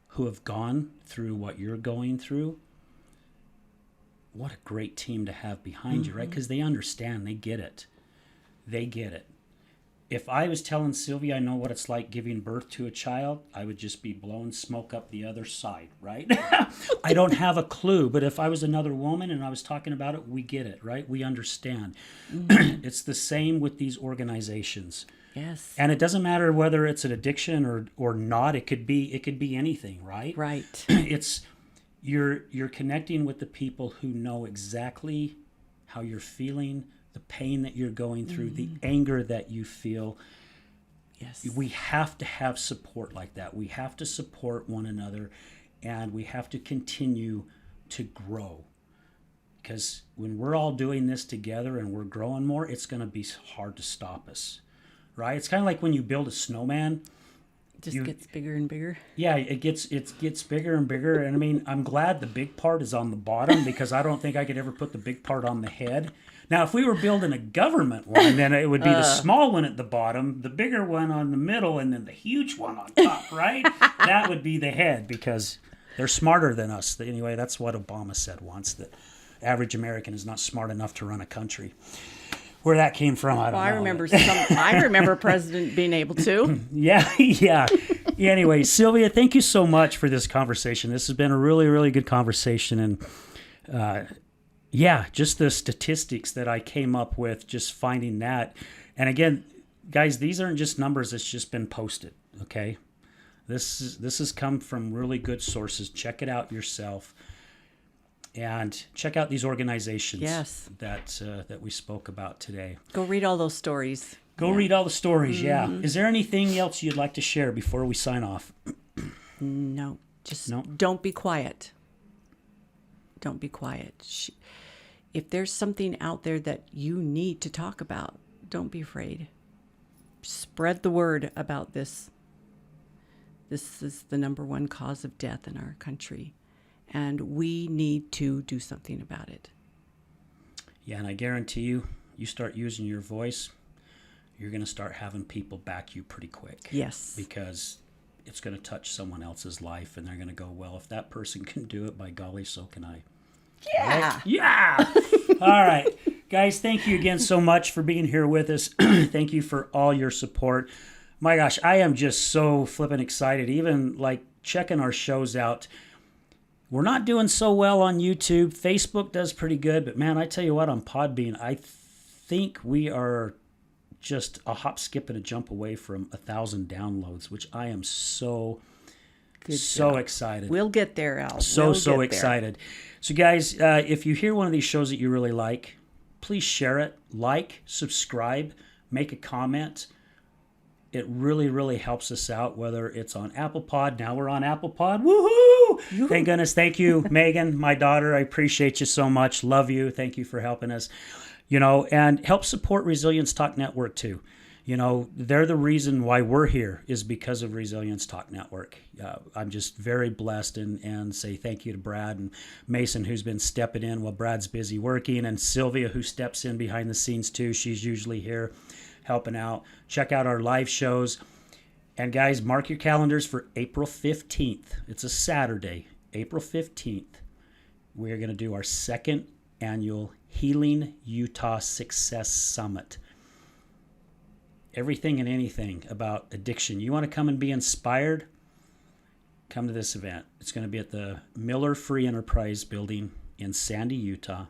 A: who have gone through what you're going through, what a great team to have behind you, right? Because they understand, they get it. They get it. If I was telling Sylvia I know what it's like giving birth to a child, I would just be blowing smoke up the other side, right? I don't have a clue, but if I was another woman and I was talking about it, we get it, right? We understand. It's the same with these organizations.
B: Yes.
A: And it doesn't matter whether it's an addiction or not. It could be anything, right?
B: Right.
A: It's you're connecting with the people who know exactly how you're feeling, the pain that you're going through, the anger that you feel.
B: Yes.
A: We have to have support like that. We have to support one another, and we have to continue to grow. Because when we're all doing this together and we're growing more, it's going to be hard to stop us, right? It's kind of like when you build a snowman.
B: Just gets bigger and bigger.
A: Yeah, it gets bigger and bigger. And I mean, I'm glad the big part is on the bottom, because I don't think I could ever put the big part on the head. Now, if we were building a government one, then it would be the small one at the bottom, the bigger one on the middle, and then the huge one on top, right? That would be the head, because they're smarter than us. Anyway, that's what Obama said once, that average American is not smart enough to run a country. Where that came from, I don't know.
B: I remember President being able to.
A: Yeah. Anyway, Sylvia, thank you so much for this conversation. This has been a really, really good conversation. And just the statistics that I came up with, just finding that. And again, guys, these aren't just numbers that's just been posted, okay? This has come from really good sources. Check it out yourself. And check out these organizations that we spoke about today.
B: Go read all those stories.
A: Read all the stories, yeah. Is there anything else you'd like to share before we sign off?
B: No. Don't be quiet. Don't be quiet. If there's something out there that you need to talk about, don't be afraid. Spread the word about this. This is the number one cause of death in our country. And we need to do something about it.
A: Yeah, and I guarantee you start using your voice, you're going to start having people back you pretty quick.
B: Yes.
A: Because it's going to touch someone else's life, and they're going to go, well, if that person can do it, by golly, so can I.
B: Yeah.
A: Right? Yeah. All right. Guys, thank you again so much for being here with us. Thank you for all your support. My gosh, I am just so flippin' excited, even like checking our shows out. We're not doing so well on YouTube. Facebook does pretty good, but man, I tell you what, on Podbean, I think we are just a hop, skip, and a jump away from 1,000 downloads, which I am so excited.
B: We'll get there, Al.
A: So excited. So guys, if you hear one of these shows that you really like, please share it, like, subscribe, make a comment. It really, really helps us out, whether it's on Apple Pod. Now we're on Apple Pod. Woohoo! Thank goodness. Thank you, Megan, my daughter. I appreciate you so much. Love you. Thank you for helping us. And help support Resilience Talk Network too. They're the reason why we're here, is because of Resilience Talk Network. I'm just very blessed and say thank you to Brad and Mason, who's been stepping in while Brad's busy working, and Sylvia, who steps in behind the scenes too. She's usually here helping out. Check out our live shows. And guys, mark your calendars for April 15th. It's a Saturday, April 15th. We're going to do our second annual Healing Utah Success Summit. Everything and anything about addiction. You want to come and be inspired? Come to this event. It's going to be at the Miller Free Enterprise Building in Sandy, Utah,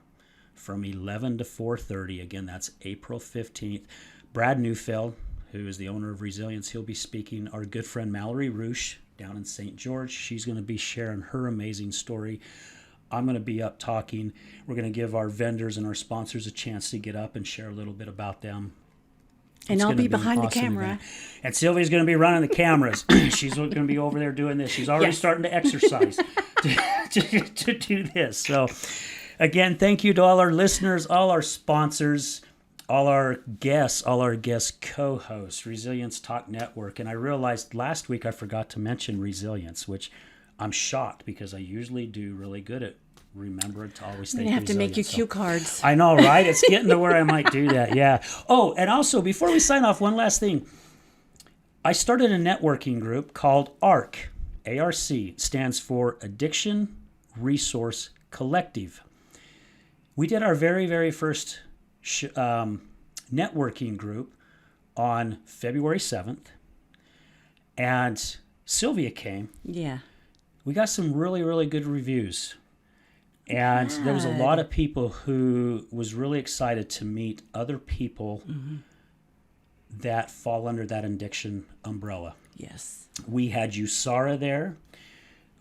A: from 11 to 4:30. Again, that's April 15th. Brad Neufeld, who is the owner of Resilience, he'll be speaking. Our good friend Mallory Roosh, down in St. George. She's going to be sharing her amazing story. I'm going to be up talking. We're going to give our vendors and our sponsors a chance to get up and share a little bit about them.
B: And
A: It's
B: I'll
A: gonna
B: be
A: an
B: behind the
A: awesome
B: camera.
A: event. And Sylvia's going to be running the cameras. She's going to be over there doing this. She's already
B: Yes.
A: starting to exercise to do this. So, again, thank you to all our listeners, all our sponsors, all our guests co-hosts, Resilience Talk Network. And I realized last week I forgot to mention resilience, which I'm shocked because I usually do really good at remembering to always
B: I'm
A: think
B: going to have to make you
A: resilience. So-
B: cue cards.
A: I know, right? It's getting to where I might do that. Yeah. Oh, and also before we sign off, one last thing. I started a networking group called ARC. ARC stands for Addiction Resource Collective. We did our very, very first networking group on February 7th. And Sylvia came.
B: Yeah.
A: We got some really, really good reviews. And there was a lot of people who was really excited to meet other people that fall under that addiction umbrella.
B: Yes.
A: We had USARA there.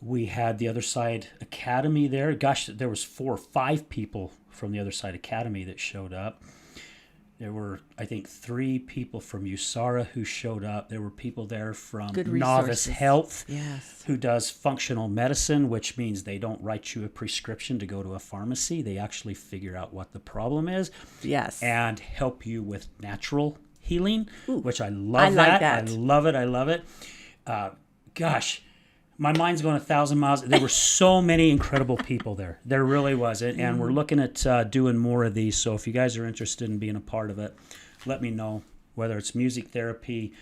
A: We had the Other Side Academy there. Gosh, there was 4 or 5 people from the Other Side Academy that showed up. There were, I think, 3 people from USARA who showed up. There were people there from
B: Good
A: Novice
B: resources.
A: Health,
B: Yes.
A: who does functional medicine, which means they don't write you a prescription to go to a pharmacy. They actually figure out what the problem is
B: Yes.
A: and help you with natural healing, which I love.
B: I like that.
A: I love it. I love it. Gosh, my mind's going 1,000 miles. There were so many incredible people there. There really was. And we're looking at doing more of these. So if you guys are interested in being a part of it, let me know. Whether it's music therapy,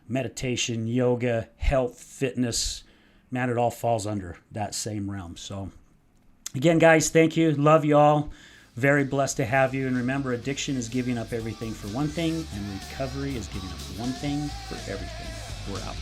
A: meditation, yoga, health, fitness, man, it all falls under that same realm. So again, guys, thank you. Love you all. Very blessed to have you. And remember, addiction is giving up everything for one thing, and recovery is giving up one thing for everything. We're out.